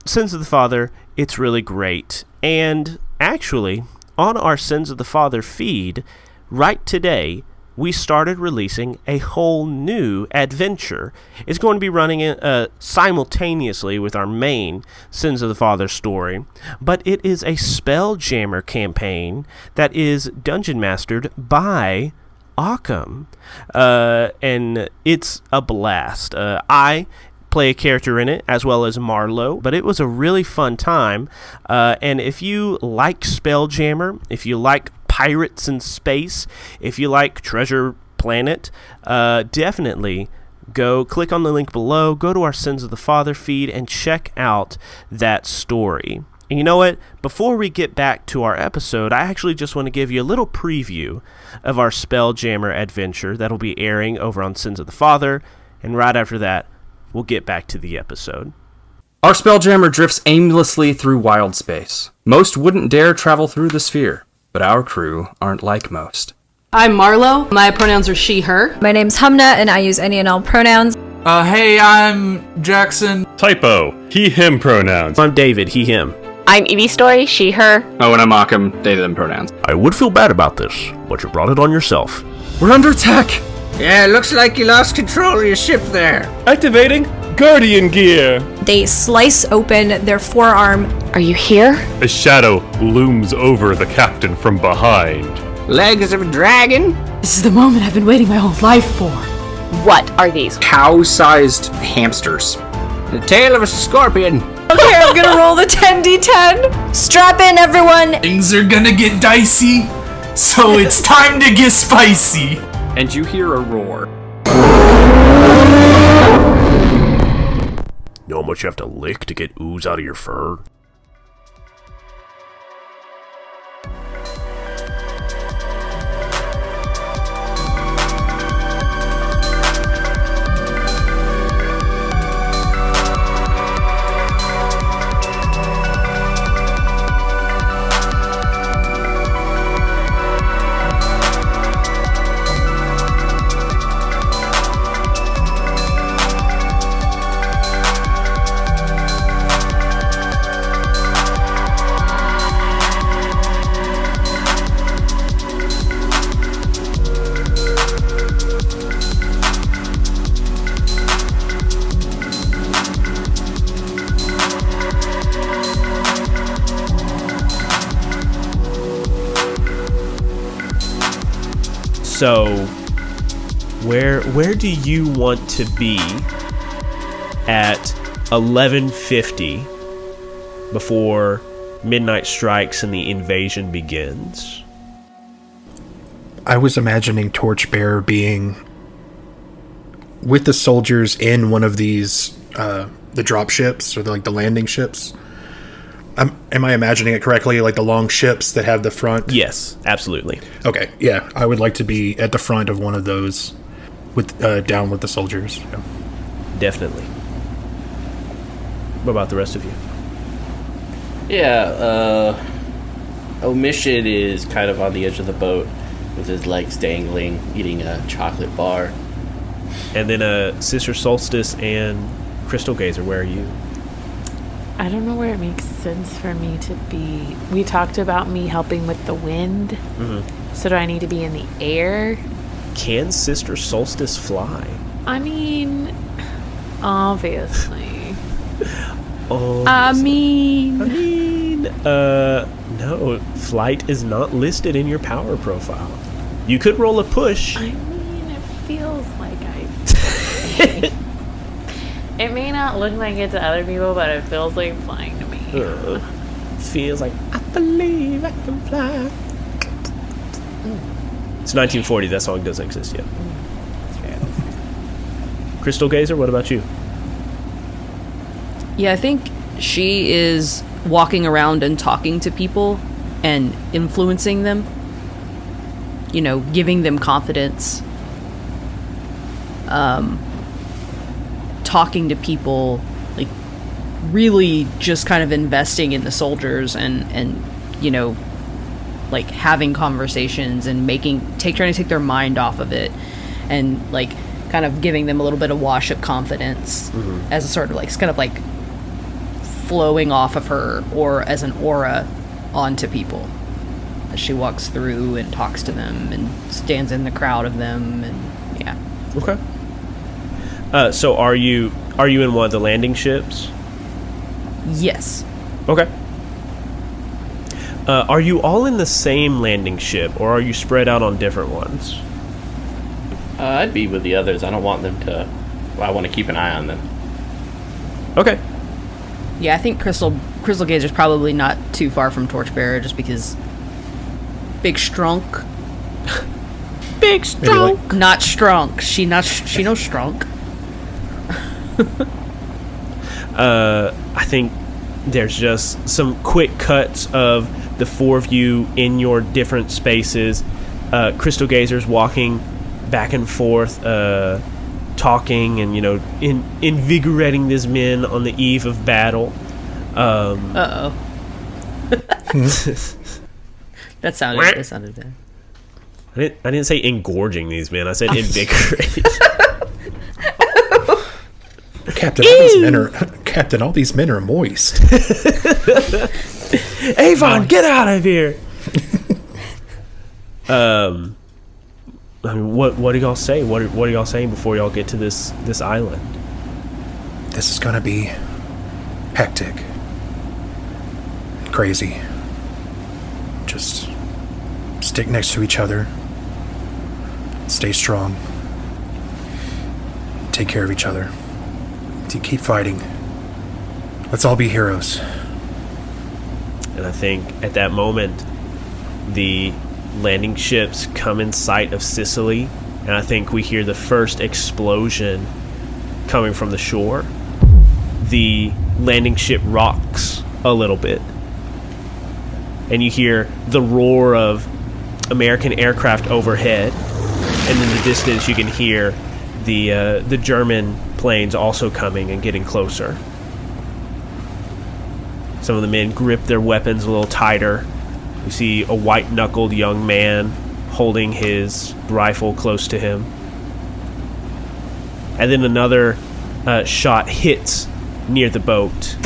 [SPEAKER 3] Sins of the Father, it's really great. And actually, on our Sins of the Father feed, right today, we started releasing a whole new adventure. It's going to be running simultaneously with our main Sins of the Father story, but it is a Spelljammer campaign that is dungeon mastered by Occam, and it's a blast. I play a character in it, as well as Marlo, but it was a really fun time, and if you like Spelljammer, if you like pirates in space, if you like Treasure Planet, definitely go click on the link below, go to our Sins of the Father feed, and check out that story. And you know what? Before we get back to our episode, I actually just want to give you a little preview of our Spelljammer adventure that'll be airing over on Sins of the Father, and right after that, we'll get back to the episode.
[SPEAKER 8] Our Spelljammer drifts aimlessly through wild space. Most wouldn't dare travel through the sphere, but our crew aren't like most.
[SPEAKER 1] I'm Marlo. My pronouns are she, her.
[SPEAKER 9] My name's Humna, and I use any and all pronouns.
[SPEAKER 10] Hey, I'm Jackson.
[SPEAKER 11] Typo. He, him pronouns.
[SPEAKER 3] I'm David. He, him.
[SPEAKER 12] I'm Evie Story. She, her.
[SPEAKER 13] Oh, and I'm Occam. They, them pronouns.
[SPEAKER 3] I would feel bad about this, but you brought it on yourself.
[SPEAKER 10] We're under attack.
[SPEAKER 13] Yeah, looks like you lost control of your ship there.
[SPEAKER 11] Activating Guardian Gear.
[SPEAKER 9] They slice open their forearm.
[SPEAKER 12] Are you here?
[SPEAKER 11] A shadow looms over the captain from behind.
[SPEAKER 13] Legs of a dragon?
[SPEAKER 1] This is the moment I've been waiting my whole life for.
[SPEAKER 12] What are these?
[SPEAKER 13] Cow-sized hamsters. The tail of a scorpion.
[SPEAKER 9] Okay, I'm gonna roll the 10d10. Strap in, everyone.
[SPEAKER 10] Things are gonna get dicey, so it's time to get spicy.
[SPEAKER 8] And you hear a roar.
[SPEAKER 11] Know how much you have to lick to get ooze out of your fur?
[SPEAKER 3] So, where do you want to be at 11:50 before midnight strikes and the invasion begins?
[SPEAKER 4] I was imagining Torchbearer being with the soldiers in one of these, the drop ships, or the landing ships. Am I imagining it correctly? Like the long ships that have the front?
[SPEAKER 3] Yes, absolutely.
[SPEAKER 4] Okay, yeah. I would like to be at the front of one of those, with down with the soldiers. Yeah.
[SPEAKER 3] Definitely. What about the rest of you?
[SPEAKER 2] Yeah, Omission is kind of on the edge of the boat with his legs dangling, eating a chocolate bar.
[SPEAKER 3] And then Sister Solstice and Crystal Gazer, where are you?
[SPEAKER 7] I don't know where it makes sense for me to be. We talked about me helping with the wind.
[SPEAKER 3] Mm-hmm.
[SPEAKER 7] So do I need to be in the air?
[SPEAKER 3] Can Sister Solstice fly?
[SPEAKER 7] I mean, obviously.
[SPEAKER 1] I mean,
[SPEAKER 3] no. Flight is not listed in your power profile. You could roll a push.
[SPEAKER 7] I mean, it feels like It may not look like it to other people, but it feels like flying to me.
[SPEAKER 3] Feels like, I believe I can fly. It's 1940. That song doesn't exist yet. Crystal Gazer, what about you?
[SPEAKER 1] yeah, I think she is walking around and talking to people and influencing them. You know, giving them confidence. Talking to people, like really just kind of investing in the soldiers and you know, like having conversations and trying to take their mind off of it, and like kind of giving them a little bit of wash of confidence. Mm-hmm. As a sort of like, it's kind of like flowing off of her, or as an aura onto people as she walks through and talks to them and stands in the crowd of them. And yeah.
[SPEAKER 3] Okay. So are you in one of the landing ships?
[SPEAKER 1] Yes.
[SPEAKER 3] Okay. Are you all in the same landing ship, or are you spread out on different ones?
[SPEAKER 2] I'd be with the others. I don't want them to... Well, I want to keep an eye on them.
[SPEAKER 3] Okay.
[SPEAKER 1] Yeah, I think Crystal Gazer's probably not too far from Torchbearer, just because big strunk. Big strunk. Like, not strunk. She knows strunk.
[SPEAKER 3] I think there's just some quick cuts of the four of you in your different spaces. Crystal Gazer's walking back and forth, talking and, you know, invigorating these men on the eve of battle.
[SPEAKER 1] Uh-oh. That sounded bad.
[SPEAKER 3] I didn't say engorging these men. I said invigorate.
[SPEAKER 4] Captain, all these men are moist.
[SPEAKER 3] Avon, get out of here. I mean, what do y'all say? What are y'all saying before y'all get to this island?
[SPEAKER 4] This is gonna be hectic. Crazy. Just stick next to each other. Stay strong. Take care of each other. Keep fighting. Let's all be heroes.
[SPEAKER 3] And I think at that moment, the landing ships come in sight of Sicily, and I think we hear the first explosion coming from the shore. The landing ship rocks a little bit, and you hear the roar of American aircraft overhead, and in the distance you can hear the German planes also coming and getting closer. Some of the men grip their weapons a little tighter. You see a white-knuckled young man holding his rifle close to him. And then another shot hits near the boat.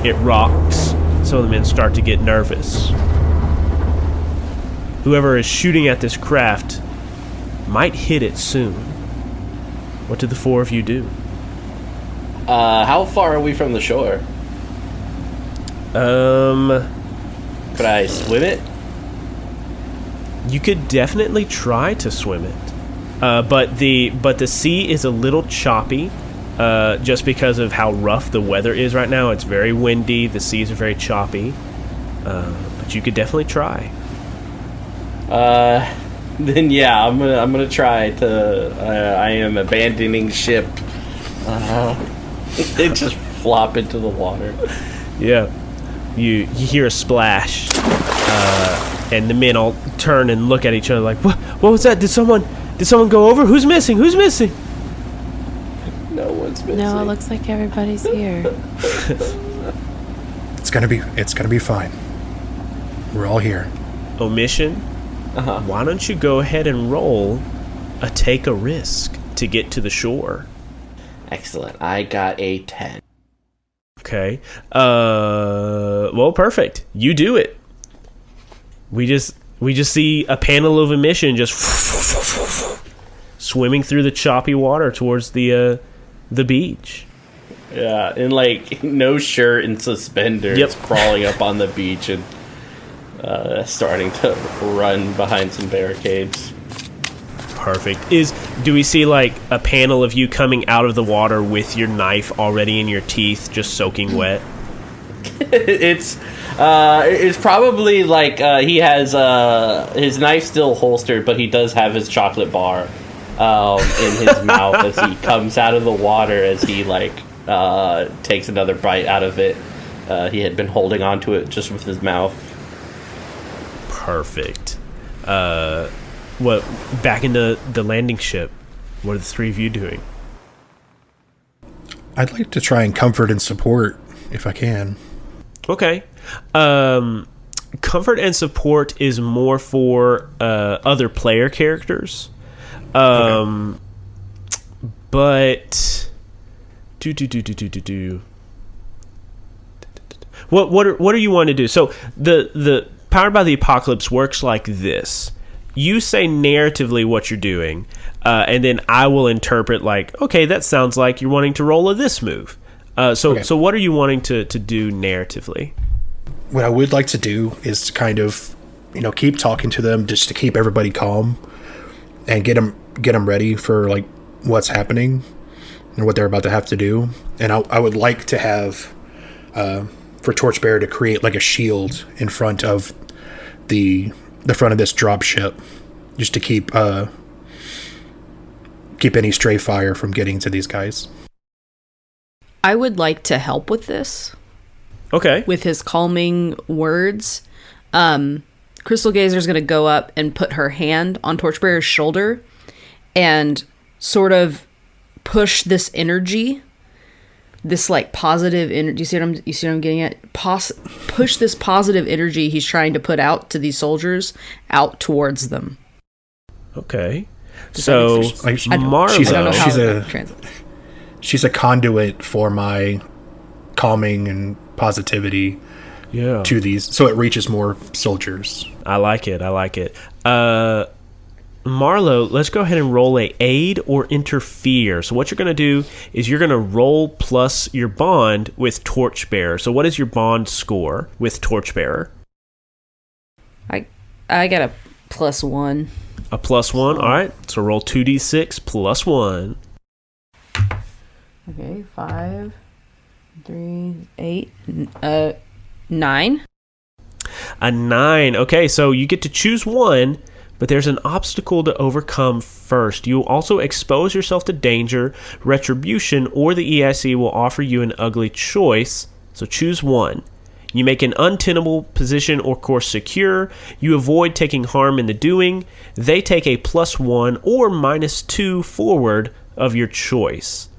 [SPEAKER 3] It rocks. Some of the men start to get nervous. Whoever is shooting at this craft might hit it soon. What do the four of you do?
[SPEAKER 2] How far are we from the shore? Could I swim it?
[SPEAKER 3] You could definitely try to swim it. But the sea is a little choppy, just because of how rough the weather is right now. It's very windy. The seas are very choppy. But you could definitely try.
[SPEAKER 2] Then yeah, I'm gonna try to. I am abandoning ship. It just flop into the water.
[SPEAKER 3] Yeah, you hear a splash, and the men all turn and look at each other like, "What was that? Did someone go over? Who's missing? Who's missing?"
[SPEAKER 2] No one's missing.
[SPEAKER 7] No, it looks like everybody's here.
[SPEAKER 4] It's gonna be fine. We're all here.
[SPEAKER 3] Omission. Why don't you go ahead and roll a take a risk to get to the shore?
[SPEAKER 2] Excellent. I got a 10.
[SPEAKER 3] Okay. Well, perfect. You do it. We just see a panel of Omission just swimming through the choppy water towards the beach.
[SPEAKER 2] Yeah, and like no shirt and suspenders, crawling up on the beach and starting to run behind some barricades.
[SPEAKER 3] Perfect. Do we see like a panel of you coming out of the water with your knife already in your teeth, just soaking wet?
[SPEAKER 2] It's probably like he has his knife still holstered, but he does have his chocolate bar in his mouth as he comes out of the water. As he takes another bite out of it, he had been holding on to it just with his mouth.
[SPEAKER 3] Perfect. Back into the landing ship, what are the three of you doing?
[SPEAKER 4] I'd like to try and comfort and support if I can.
[SPEAKER 3] Okay. Comfort and support is more for other player characters. Okay. But what do you want to do? So the Powered by the Apocalypse works like this. You say narratively what you're doing, and then I will interpret like, okay, that sounds like you're wanting to roll this move. So what are you wanting to do narratively?
[SPEAKER 4] What I would like to do is to kind of, keep talking to them just to keep everybody calm and get them ready for like what's happening and what they're about to have to do. And I would like to have for Torchbearer to create like a shield in front of the front of this drop ship, just to keep any stray fire from getting to these guys.
[SPEAKER 1] I would like to help with this.
[SPEAKER 3] Okay.
[SPEAKER 1] With his calming words. Crystal Gazer's going to go up and put her hand on Torchbearer's shoulder and sort of push this energy, this like positive energy. You see what I'm getting at? Push this positive energy he's trying to put out to these soldiers out towards them.
[SPEAKER 3] Okay. So Marlo,
[SPEAKER 4] she's a conduit for my calming and positivity to these, so it reaches more soldiers.
[SPEAKER 3] I like it. Marlo, let's go ahead and roll a aid or interfere. So what you're going to do is you're going to roll plus your bond with Torchbearer. So what is your bond score with Torchbearer?
[SPEAKER 1] I got a +1.
[SPEAKER 3] A +1? All right. So roll 2d6 plus 1.
[SPEAKER 1] Okay, 5, 3, 8, 9.
[SPEAKER 3] A 9. Okay, so you get to choose one, but there's an obstacle to overcome first. You will also expose yourself to danger, retribution, or the EIC will offer you an ugly choice. So choose one. You make an untenable position or course secure. You avoid taking harm in the doing. They take a +1 or -2 forward of your choice.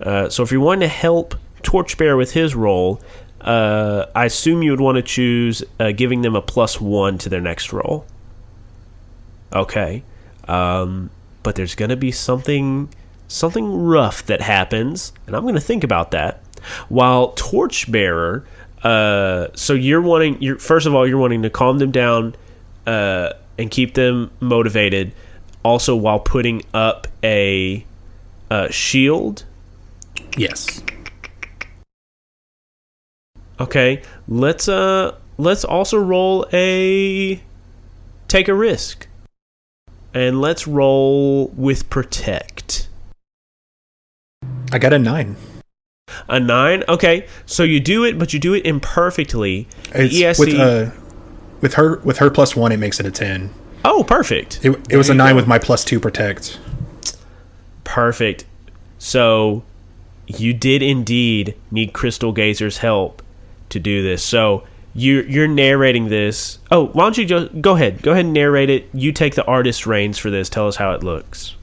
[SPEAKER 3] So if you're wanting to help Torchbearer with his roll, I assume you would want to choose giving them a +1 to their next roll. Okay. But there's going to be something rough that happens, and I'm going to think about that. While Torchbearer, so you're wanting to calm them down and keep them motivated, also while putting up a shield.
[SPEAKER 4] Yes.
[SPEAKER 3] Okay, let's also roll a take a risk. And let's roll with protect.
[SPEAKER 4] I got a 9.
[SPEAKER 3] A 9? Okay, so you do it, but you do it imperfectly.
[SPEAKER 4] It's ESC, with her +1, it makes it a 10.
[SPEAKER 3] Oh, perfect.
[SPEAKER 4] It was a 9 with my +2 protect.
[SPEAKER 3] Perfect. So you did indeed need Crystal Gazer's help to do this. So you're narrating this. Oh, why don't you just go ahead and narrate it. You take the artist's reins for this. Tell us how it looks.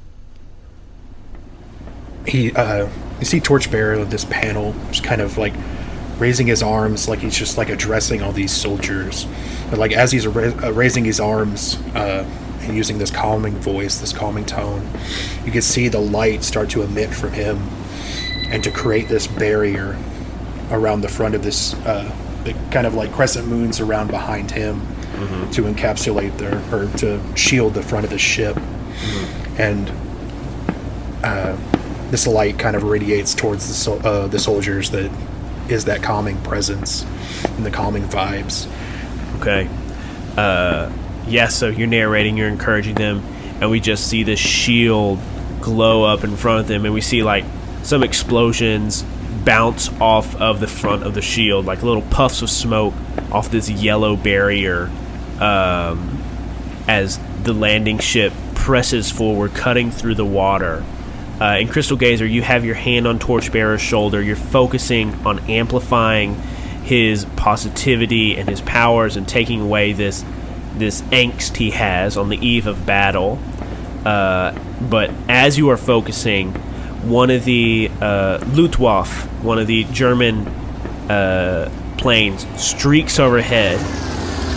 [SPEAKER 4] You see Torchbearer with this panel, just kind of like raising his arms, like he's just like addressing all these soldiers. But like as he's raising his arms and using this calming voice, this calming tone, you can see the light start to emit from him, and to create this barrier around the front of this. It kind of like crescent moons around behind him to encapsulate or to shield the front of the ship. And this light kind of radiates towards the soldiers that is that calming presence and the calming vibes.
[SPEAKER 3] Okay. So you're narrating, you're encouraging them, and we just see this shield glow up in front of them, and we see like some explosions bounce off of the front of the shield, like little puffs of smoke off this yellow barrier as the landing ship presses forward, cutting through the water. In Crystal Gazer, you have your hand on Torchbearer's shoulder. You're focusing on amplifying his positivity and his powers and taking away this angst he has on the eve of battle. But as you are focusing, one of the Luftwaffe, one of the German planes, streaks overhead.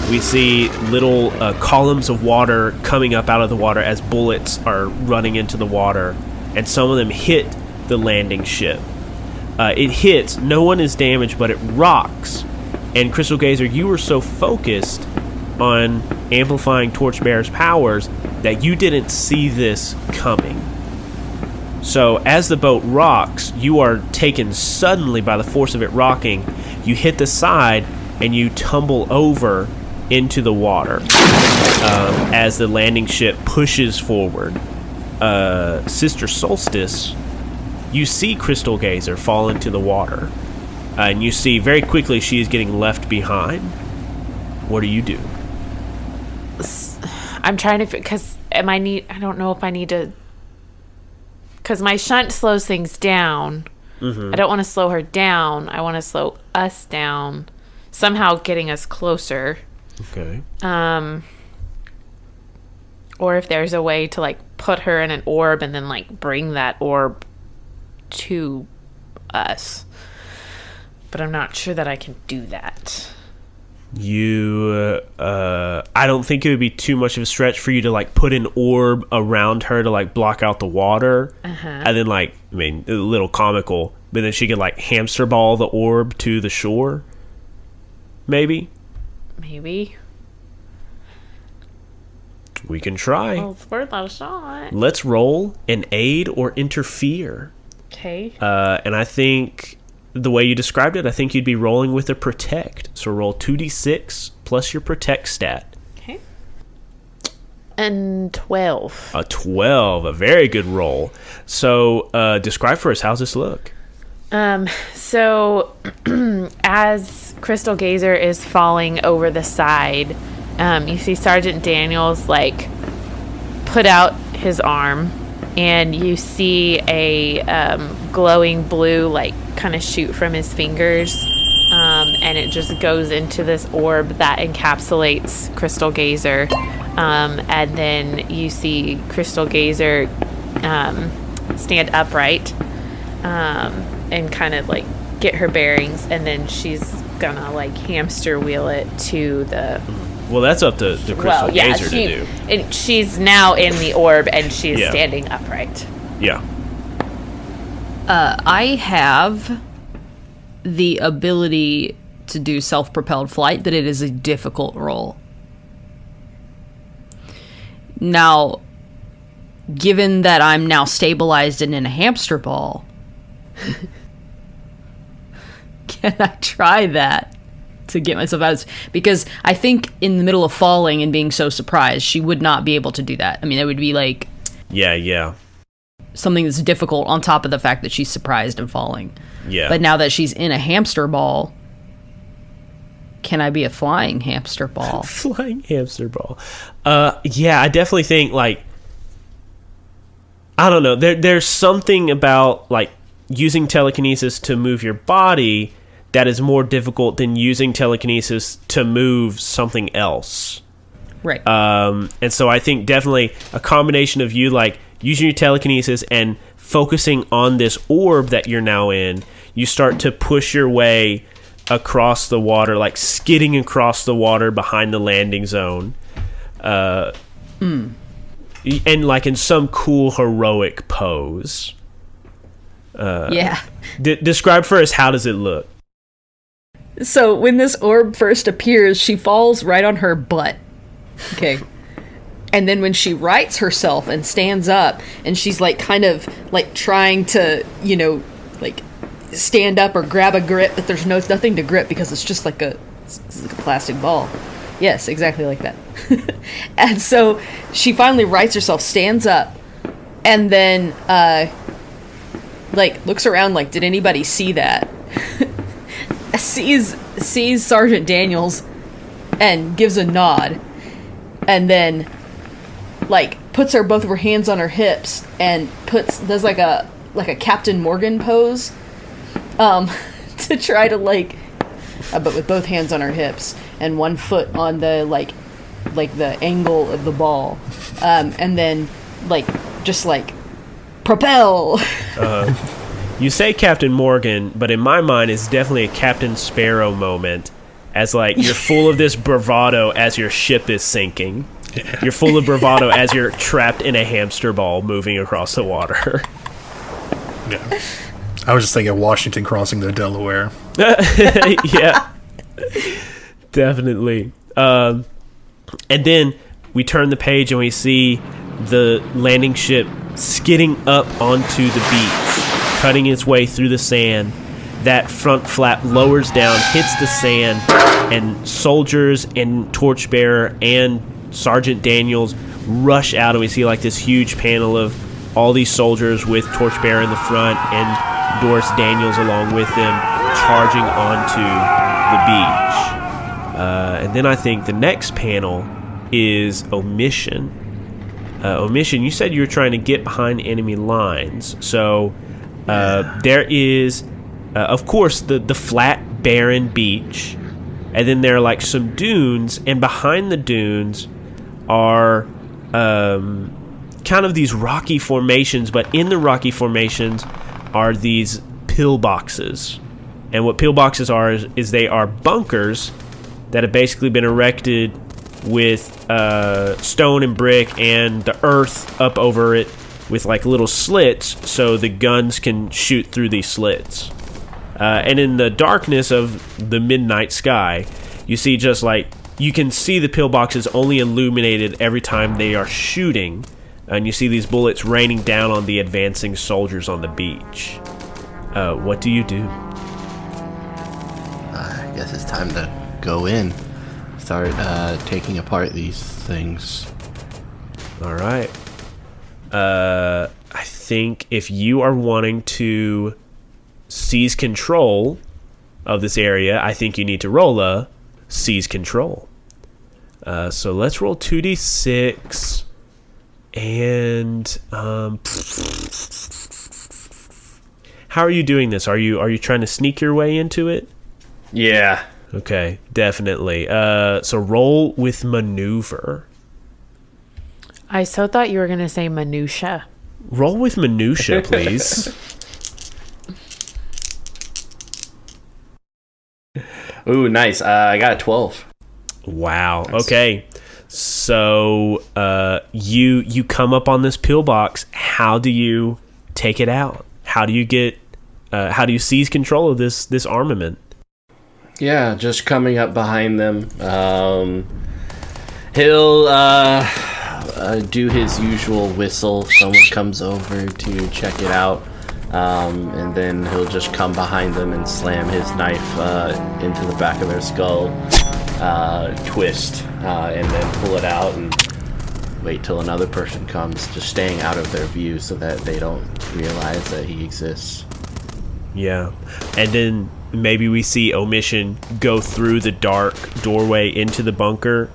[SPEAKER 3] We see little columns of water coming up out of the water as bullets are running into the water, and some of them hit the landing ship. It hits, no one is damaged, but it rocks. And Crystal Gazer, you were so focused on amplifying Torchbearer's powers that you didn't see this coming. So as the boat rocks, you are taken suddenly by the force of it rocking. You hit the side and you tumble over into the water as the landing ship pushes forward. Sister Solstice, you see Crystal Gazer fall into the water, and you see very quickly she is getting left behind. What do you do?
[SPEAKER 7] I'm trying to, because I don't know if I need to, because my shunt slows things down. I don't want to slow her down. I want to slow us down, somehow getting us closer.
[SPEAKER 3] Okay.
[SPEAKER 7] Or if there's a way to like put her in an orb and then like bring that orb to us. But I'm not sure that I can do that.
[SPEAKER 3] I don't think it would be too much of a stretch for you to like put an orb around her to like block out the water. And then like, a little comical, but then she could like hamster ball the orb to the shore. Maybe. We can try.
[SPEAKER 7] Well, it's worth a shot.
[SPEAKER 3] Let's roll an aid or interfere.
[SPEAKER 7] Okay.
[SPEAKER 3] And I think the way you described it, I think you'd be rolling with a protect. So roll 2d6 plus your protect stat.
[SPEAKER 7] Okay. And 12.
[SPEAKER 3] A 12, a very good roll. So describe for us, how's this look?
[SPEAKER 7] So as Crystal Gazer is falling over the side, you see Sergeant Daniels like put out his arm, and you see a glowing blue like kind of shoot from his fingers, and it just goes into this orb that encapsulates Crystal Gazer, and then you see Crystal Gazer stand upright and kind of like get her bearings, and then she's gonna like hamster wheel it to the...
[SPEAKER 3] Well, that's up to the Crystal Gazer to do.
[SPEAKER 7] And she's now in the orb, and she's standing upright.
[SPEAKER 3] Yeah.
[SPEAKER 1] I have the ability to do self-propelled flight, but it is a difficult roll. Now, given that I'm now stabilized and in a hamster ball, can I try that to get myself out of this? Because I think in the middle of falling and being so surprised, she would not be able to do that. I mean, it would be like...
[SPEAKER 3] Yeah.
[SPEAKER 1] Something that's difficult on top of the fact that she's surprised and falling.
[SPEAKER 3] Yeah.
[SPEAKER 1] But now that she's in a hamster ball, can I be a flying hamster ball?
[SPEAKER 3] Flying hamster ball. Yeah, I definitely think, like... I don't know. There's something about, like, using telekinesis to move your body that is more difficult than using telekinesis to move something else.
[SPEAKER 1] Right.
[SPEAKER 3] And so I think definitely a combination of you like using your telekinesis and focusing on this orb that you're now in, you start to push your way across the water, like skidding across the water behind the landing zone. And like in some cool heroic pose.
[SPEAKER 1] Yeah.
[SPEAKER 3] Describe for us, how does it look?
[SPEAKER 1] So when this orb first appears, she falls right on her butt. Okay. And then when she rights herself and stands up, and she's like kind of like trying to, you know, like stand up or grab a grip, but there's nothing to grip because it's just like a plastic ball. Yes, exactly like that. And so she finally rights herself, stands up, and then like looks around like, did anybody see that? sees Sergeant Daniels and gives a nod, and then like puts both of her hands on her hips and does like a Captain Morgan pose to try to like but with both hands on her hips and one foot on the like the angle of the ball, and then like just like propel.
[SPEAKER 3] You say Captain Morgan, but in my mind it's definitely a Captain Sparrow moment, as like you're full of this bravado as your ship is sinking. Yeah. You're full of bravado as you're trapped in a hamster ball moving across the water.
[SPEAKER 4] Yeah. I was just thinking Washington crossing the Delaware.
[SPEAKER 3] Yeah. Definitely. And then we turn the page and we see the landing ship skidding up onto the beach, cutting its way through the sand. That front flap lowers down, hits the sand, and soldiers and Torchbearer and Sergeant Daniels rush out, and we see like this huge panel of all these soldiers with Torchbearer in the front and Doris Daniels along with them charging onto the beach. And then I think the next panel is Omission. Omission, you said you were trying to get behind enemy lines. So there is, of course, the flat, barren beach. And then there are like some dunes. And behind the dunes are kind of these rocky formations. But in the rocky formations are these pillboxes. And what pillboxes are is they are bunkers that have basically been erected with stone and brick and the earth up over it with like little slits so the guns can shoot through these slits. And in the darkness of the midnight sky, you see just like you can see the pillboxes only illuminated every time they are shooting, and you see these bullets raining down on the advancing soldiers on the beach. What do you do?
[SPEAKER 14] I guess it's time to go in. Start taking apart these things.
[SPEAKER 3] All right. I think if you are wanting to seize control of this area, I think you need to roll a seize control. So let's roll 2d6 and how are you doing this? Are you trying to sneak your way into it?
[SPEAKER 2] Yeah.
[SPEAKER 3] Okay, definitely. So roll with maneuver.
[SPEAKER 7] I so thought you were going to say minutia.
[SPEAKER 3] Roll with minutia, please.
[SPEAKER 2] Ooh, nice. I got a 12.
[SPEAKER 3] Wow.
[SPEAKER 2] Nice.
[SPEAKER 3] Okay. So you come up on this pillbox. How do you take it out? How do you seize control of this armament?
[SPEAKER 2] Yeah, just coming up behind them. He'll do his usual whistle. Someone comes over to check it out. And then he'll just come behind them and slam his knife into the back of their skull, twist, and then pull it out and wait till another person comes, just staying out of their view so that they don't realize that he exists.
[SPEAKER 3] Yeah. And then maybe we see Omission go through the dark doorway into the bunker,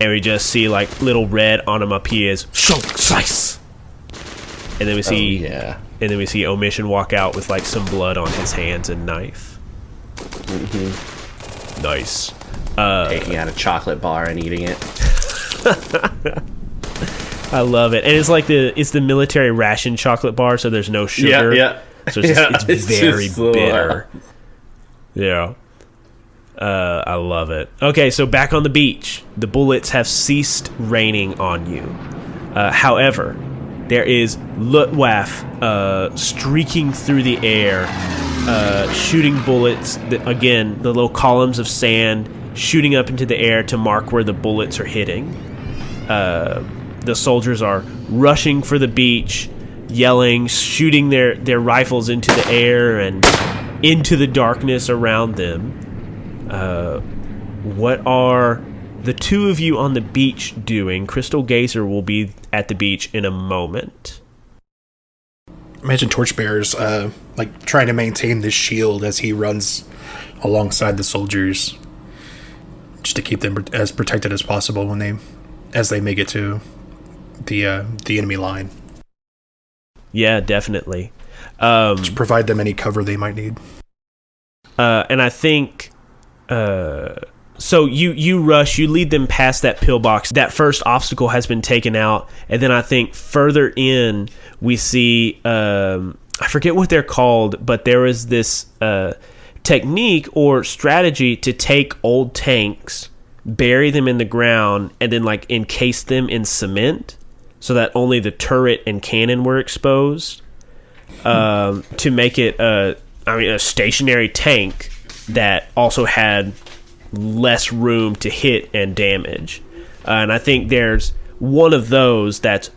[SPEAKER 3] and we just see like little red onomatopoeias, slice. And then we see And then we see Omission walk out with like some blood on his hands and knife.
[SPEAKER 2] Mm-hmm.
[SPEAKER 3] Nice.
[SPEAKER 2] Taking out a chocolate bar and eating it.
[SPEAKER 3] I love it. And it's like the military ration chocolate bar, so there's no sugar.
[SPEAKER 2] Yeah.
[SPEAKER 3] So it's very bitter. Yeah. I love it. Okay, so back on the beach. The bullets have ceased raining on you. However, there is Luftwaffe streaking through the air, shooting bullets. Again, the little columns of sand shooting up into the air to mark where the bullets are hitting. The soldiers are rushing for the beach, yelling, shooting their rifles into the air and into the darkness around them. What are the two of you on the beach doing? Crystal Gazer will be at the beach in a moment.
[SPEAKER 4] Imagine Torchbearer's like trying to maintain this shield as he runs alongside the soldiers, just to keep them as protected as possible as they make it to the enemy line.
[SPEAKER 3] Yeah, definitely.
[SPEAKER 4] To provide them any cover they might need.
[SPEAKER 3] And I think so you rush, you lead them past that pillbox. That first obstacle has been taken out, and then I think further in we see I forget what they're called, but there is this technique or strategy to take old tanks, bury them in the ground, and then like encase them in cement so that only the turret and cannon were exposed, to make it a stationary tank that also had less room to hit and damage. And I think there's one of those that's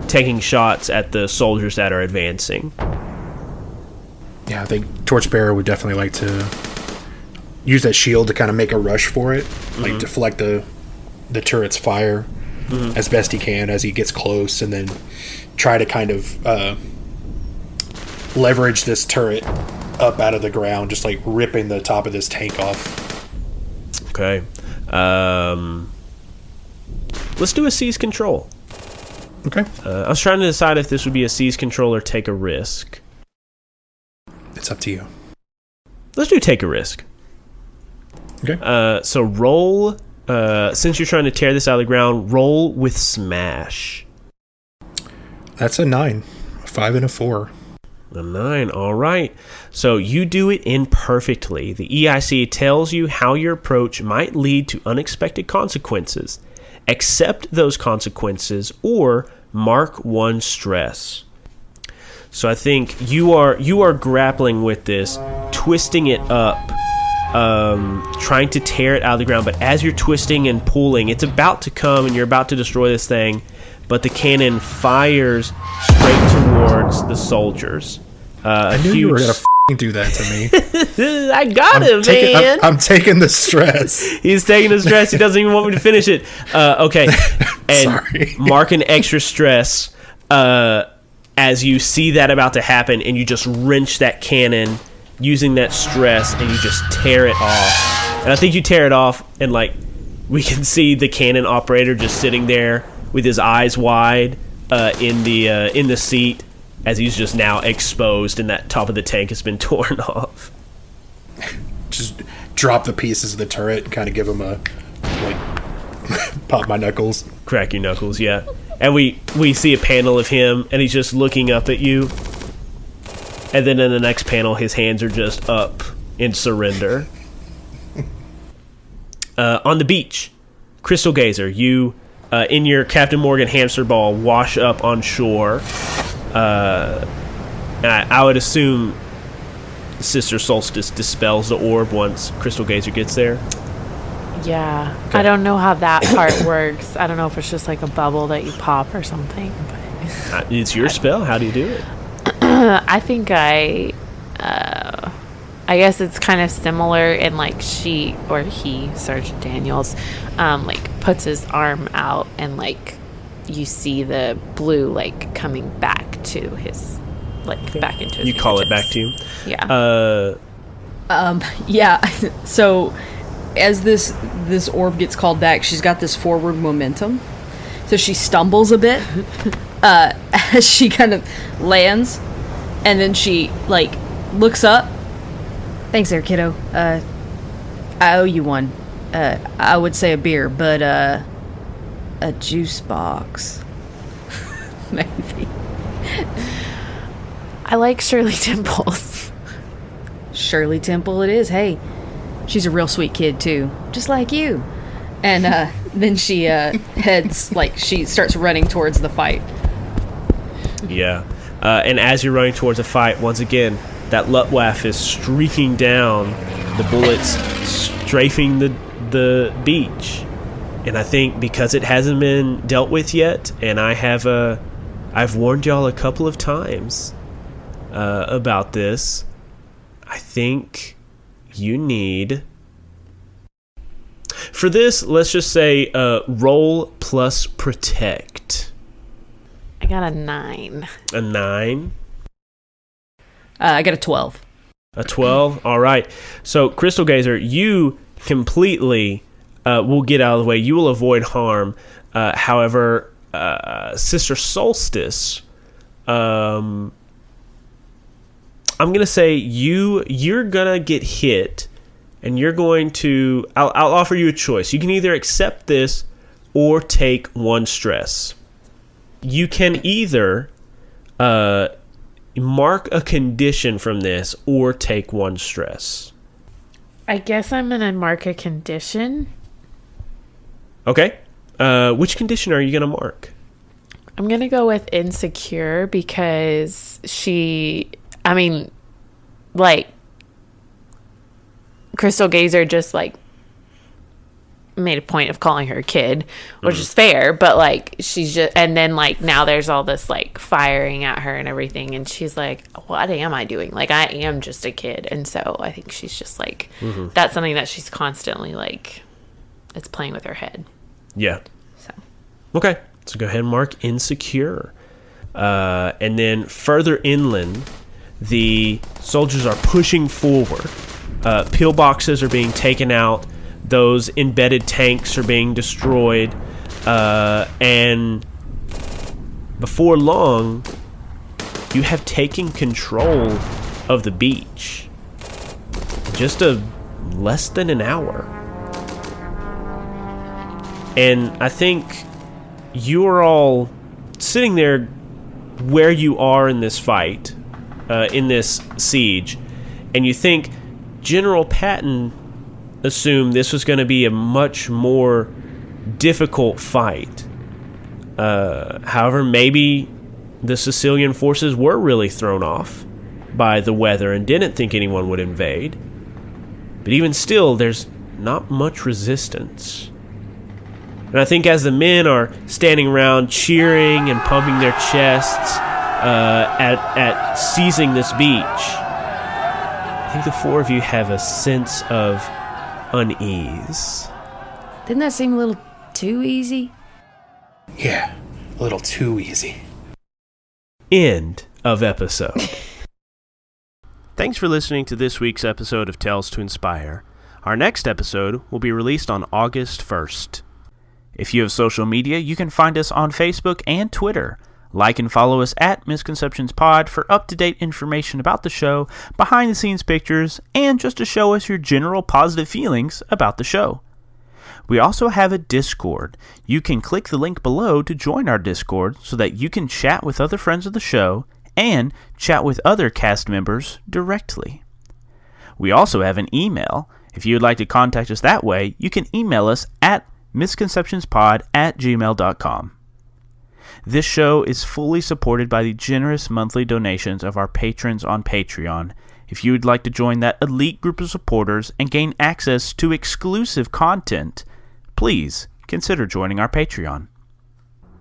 [SPEAKER 3] taking shots at the soldiers that are advancing.
[SPEAKER 4] Yeah, I think Torchbearer would definitely like to use that shield to kind of make a rush for it, like deflect the turret's fire as best he can as he gets close, and then try to kind of leverage this turret up out of the ground, just like ripping the top of this tank off.
[SPEAKER 3] Okay. Let's do a seize control.
[SPEAKER 4] Okay.
[SPEAKER 3] I was trying to decide if this would be a seize control or take a risk.
[SPEAKER 4] It's up to you.
[SPEAKER 3] Let's do take a risk.
[SPEAKER 4] Okay.
[SPEAKER 3] So roll, since you're trying to tear this out of the ground, roll with smash.
[SPEAKER 4] That's a 9. A 5 and a 4.
[SPEAKER 3] A 9, all right. So you do it imperfectly. The EIC tells you how your approach might lead to unexpected consequences. Accept those consequences or mark 1 stress. So I think you are grappling with this, twisting it up trying to tear it out of the ground. But as you're twisting and pulling, it's about to come and you're about to destroy this thing, but the cannon fires straight towards the soldiers.
[SPEAKER 4] I knew you were going to do that to me.
[SPEAKER 3] I got him, man.
[SPEAKER 4] I'm taking the stress.
[SPEAKER 3] He's taking the stress. He doesn't even want me to finish it. Okay. And
[SPEAKER 4] Sorry.
[SPEAKER 3] mark an extra stress as you see that about to happen, and you just wrench that cannon using that stress, and you just tear it off. And I think you tear it off, and like we can see the cannon operator just sitting there with his eyes wide in the seat, as he's just now exposed and that top of the tank has been torn off.
[SPEAKER 4] Just drop the pieces of the turret and kind of give him a, like, pop my knuckles.
[SPEAKER 3] Crack your knuckles, yeah. And we see a panel of him, and he's just looking up at you. And then in the next panel, his hands are just up in surrender. On the beach, Crystal Gazer, you, in your Captain Morgan hamster ball, wash up on shore. I would assume Sister Solstice dispels the orb once Crystal Gazer gets there.
[SPEAKER 7] Yeah.
[SPEAKER 3] Okay.
[SPEAKER 7] I don't know how that part works. I don't know if it's just like a bubble that you pop or something. But
[SPEAKER 3] It's your spell. How do you do it?
[SPEAKER 7] I think I guess it's kind of similar in like he, Sergeant Daniels, like puts his arm out and like you see the blue like coming back to his, like back into his
[SPEAKER 3] You call it back
[SPEAKER 7] fingertips.
[SPEAKER 3] to you?
[SPEAKER 7] Yeah.
[SPEAKER 1] Yeah. So as this orb gets called back, she's got this forward momentum. So she stumbles a bit as she kind of lands, and then she like looks up. Thanks there, kiddo. I owe you one. I would say a beer, but a juice box. Maybe.
[SPEAKER 7] I like Shirley Temples.
[SPEAKER 1] Shirley Temple it is. Hey, she's a real sweet kid too, just like you. And then she heads, like she starts running towards the fight.
[SPEAKER 3] Yeah. And as you're running towards the fight, once again, that Luftwaffe is streaking down, the bullets strafing the beach. And I think because it hasn't been dealt with yet, and I've warned y'all a couple of times about this, I think you need... For this, let's just say roll plus protect.
[SPEAKER 7] I got a 9.
[SPEAKER 3] A 9?
[SPEAKER 1] I got a 12.
[SPEAKER 3] A 12? All right. So, Crystal Gazer, you completely will get out of the way. You will avoid harm. However, Sister Solstice, I'm going to say you're going to get hit, and you're going to... I'll offer you a choice. You can either accept this or take 1 stress. You can either mark a condition from this or take 1 stress.
[SPEAKER 7] I guess I'm going to mark a condition.
[SPEAKER 3] Okay. Which condition are you going to mark?
[SPEAKER 7] I'm going to go with insecure because Crystal Gazer just like made a point of calling her a kid, which is fair, but like she's just, and then like now there's all this like firing at her and everything, and she's like, what am I doing? Like I am just a kid. And so I think she's just like, that's something that she's constantly like, it's playing with her head.
[SPEAKER 3] Yeah.
[SPEAKER 7] So
[SPEAKER 3] okay, so go ahead and mark insecure, and then further inland the soldiers are pushing forward. Pillboxes are being taken out. Those embedded tanks are being destroyed. And before long, you have taken control of the beach. Just less than an hour. And I think you are all sitting there where you are in this fight, in this siege, and you think General Patton assumed this was going to be a much more difficult fight. However, maybe the Sicilian forces were really thrown off by the weather and didn't think anyone would invade. But even still, there's not much resistance. And I think as the men are standing around cheering and pumping their chests at seizing this beach, I think the four of you have a sense of unease.
[SPEAKER 1] Didn't that seem a little too easy?
[SPEAKER 4] Yeah, a little too easy.
[SPEAKER 3] End of episode. Thanks for listening to this week's episode of Tales to Inspire. Our next episode will be released on August 1st. If you have social media, you can find us on Facebook and Twitter. Like and follow us at Misconceptions Pod for up-to-date information about the show, behind-the-scenes pictures, and just to show us your general positive feelings about the show. We also have a Discord. You can click the link below to join our Discord so that you can chat with other friends of the show and chat with other cast members directly. We also have an email. If you would like to contact us that way, you can email us at misconceptionspod@gmail.com. This show is fully supported by the generous monthly donations of our patrons on Patreon. If you would like to join that elite group of supporters and gain access to exclusive content, please consider joining our Patreon.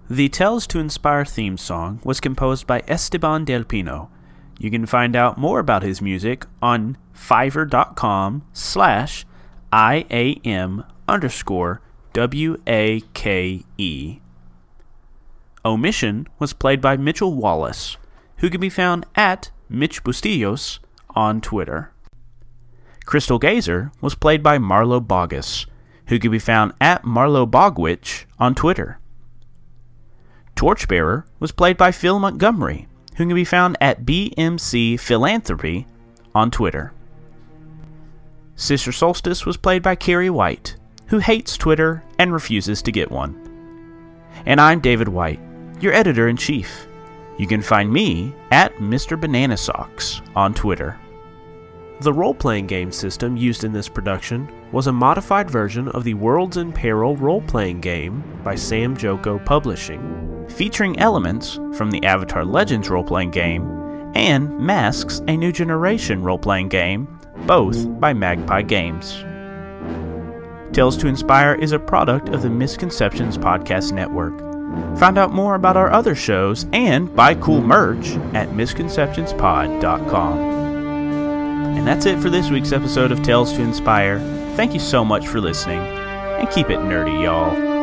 [SPEAKER 3] The Tales to Inspire theme song was composed by Esteban Del Pino. You can find out more about his music on fiverr.com/IAM_WAKE. Omission was played by Mitchell Wallace, who can be found at Mitch Bustillos on Twitter. Crystal Gazer was played by Marlo Bogus, who can be found at Marlo Bogwitch on Twitter. Torchbearer was played by Phil Montgomery, who can be found at BMC Philanthropy on Twitter. Sister Solstice was played by Kari White, who hates Twitter and refuses to get one. And I'm David White, your editor-in-chief. You can find me at Mr. Banana Socks on Twitter. The role-playing game system used in this production was a modified version of the Worlds in Peril role-playing game by Sam Joko Publishing, featuring elements from the Avatar Legends role-playing game and Masks: A New Generation role-playing game, both by Magpie Games. Tales to Inspire is a product of the Misconceptions Podcast Network. Find out more about our other shows and buy cool merch at misconceptionspod.com. And that's it for this week's episode of Tales to Inspire. Thank you so much for listening, and keep it nerdy, y'all.